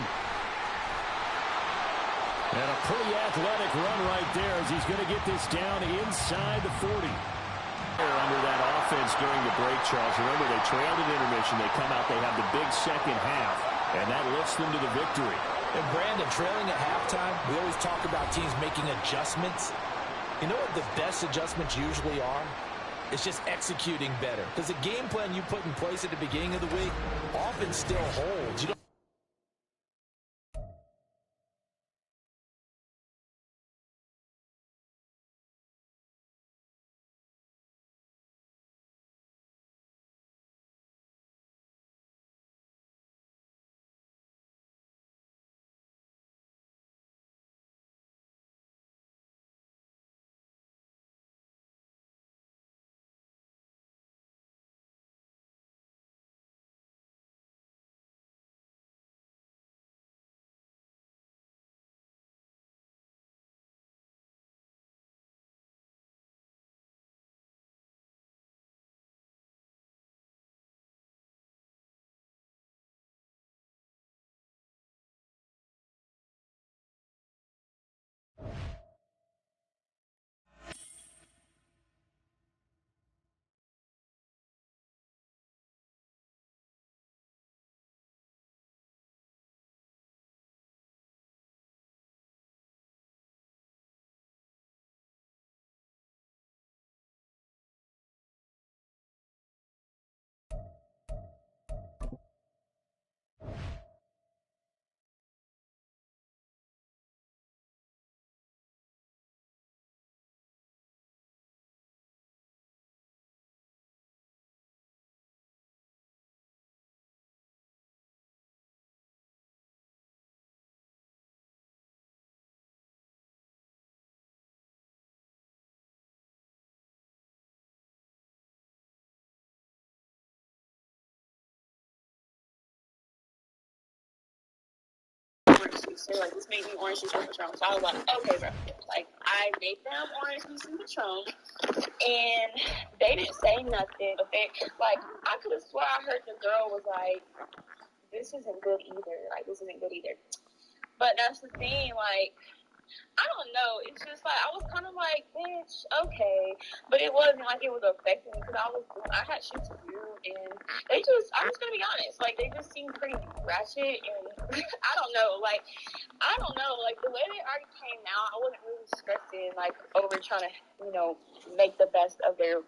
And a pretty athletic run right there as he's going to get this down inside the 40. Under that offense during the break, Charles. Remember, they trailed at intermission. They come out, they have the big second half, and that lifts them to the victory. And Brandon, trailing at halftime, we always talk about teams making adjustments. You know what the best adjustments usually are? It's just executing better. Because the game plan you put in place at the beginning of the week often still holds. You don't orange juice. They're like, this made me orange juice with Patron. So I was like, okay, bro. Like, I made them orange juice and Patron, and they didn't say nothing. But they, like, I could have swore I heard the girl was like, this isn't good either. Like, this isn't good either. But that's the thing, like, I don't know. It's just like, I was kind of like, bitch, okay. But it wasn't like it was affecting me because I had shit to do. And they just, I'm just going to be honest. Like, they just seemed pretty ratchet. And I don't know. Like, the way they already came out, I wasn't really stressing, like, over trying to, you know, make the best of their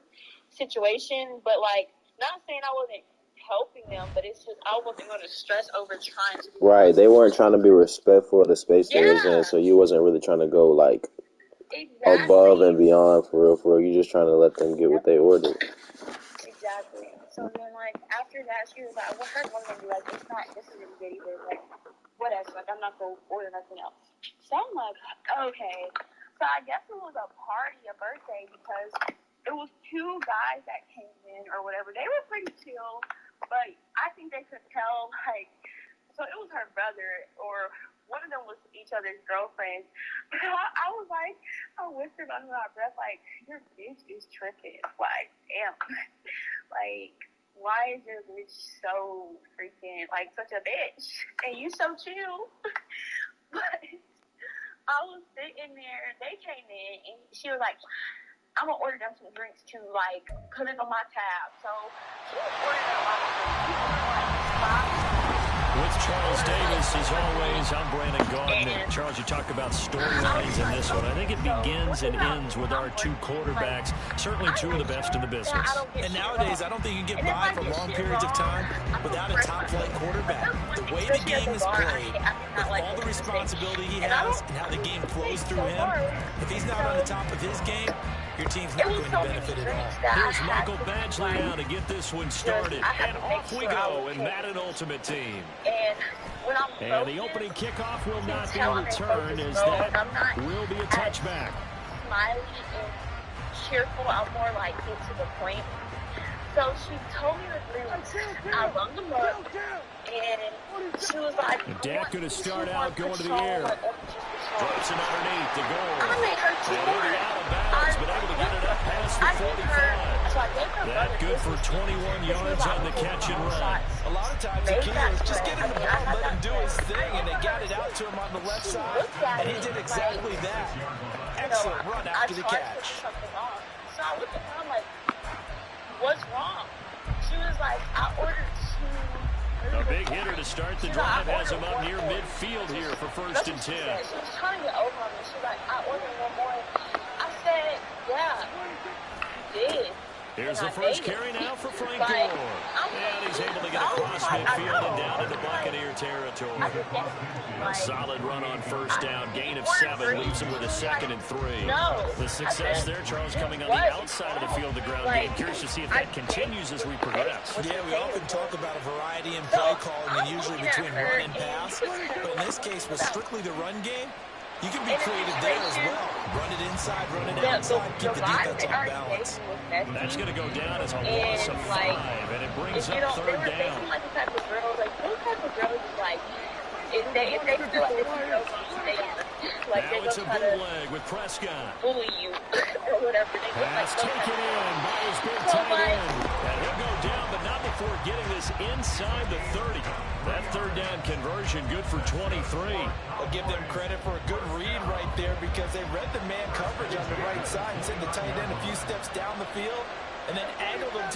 situation. But, like, not saying I wasn't helping them, but it's just I wasn't going to stress over trying to do Right, they weren't trying to be respectful of the space they was in, so you wasn't really trying to go like above and beyond for real. You just trying to let them get what they ordered. Exactly. So then, like, after that, she was like, I heard one of them be like, this isn't good either. Like, whatever. Like, I'm not going to order nothing else. So I'm like, okay. So I guess it was a birthday, because it was two guys that came in or whatever. They were pretty chill. But I think they could tell, like, so it was her brother, or one of them was each other's girlfriends. I was like, I whispered under my breath, like, your bitch is tripping. Like, damn. Like, why is your bitch so freaking, like, such a bitch? And you so chill. But I was sitting there, they came in, and she was like, I'm going to order them some drinks to, like, put it on my tab. So she was ordering a lot of drinks. She ordered, like, 5. With Charles Davis, as always, I'm Brandon Gaudin. Charles, you talk about storylines in this one. I think it begins and ends with our two quarterbacks, certainly two of the best in the business. And nowadays, I don't think you can get by for long periods of time without a top-flight quarterback. The way the game is played, with all the responsibility he has and how the game flows through him, if he's not on the top of his game, your team's not going to benefit at all. Here's Michael Badgley now to get this one started. And off we go in Madden Ultimate Team. And the opening kickoff will not be returned, as that will be a touchback. Smiley and cheerful. I'm more like get to the point. So she told me the thing. I rung them up, and she was like, Dak going to start out going to the air. Drops it underneath the goal. I made her too. Out of bounds, but able to get it up past the 45. That good for 21 yards on the catch and run. A lot of times the key is just get him the ball, let him do his thing, and they got it out to him on the left side, and he did exactly that. Excellent run after the catch. So I looked at her, I'm like, what's wrong? She was like, I ordered 2. A big hitter to start the drive has him up near midfield here for 1st and 10. She was trying to get over on me. She was like, I ordered one more. I said, yeah, you did. Here's the first carry now for Frank Gore. And he's able to get across midfield and down into Buccaneer territory. A solid run on first down. Gain of 7 leaves him with a 2nd and 3. The success there, Charles, coming on the outside of the field, the ground game. Curious to see if that continues as we progress. Yeah, we often talk about a variety in play calling, and usually between run and pass. But in this case, with strictly the run game, you can be creative there as well. Run it inside, run it outside, keep the defense on balance. That's going to go down as a loss of 5, and it brings up 3rd down. Like the type of girls, like those type of girls, like if they feel like this girl's gonna stay in, like now it's a bootleg with Prescott. Bully you or whatever. Pass taken in by his big tight end. And he'll go down, but not before getting this inside the 30. That 3rd down conversion good for 23. I'll give them credit for a good read right there, because they read the man coverage on the right side and sent the tight end a few steps down the field and then angled him to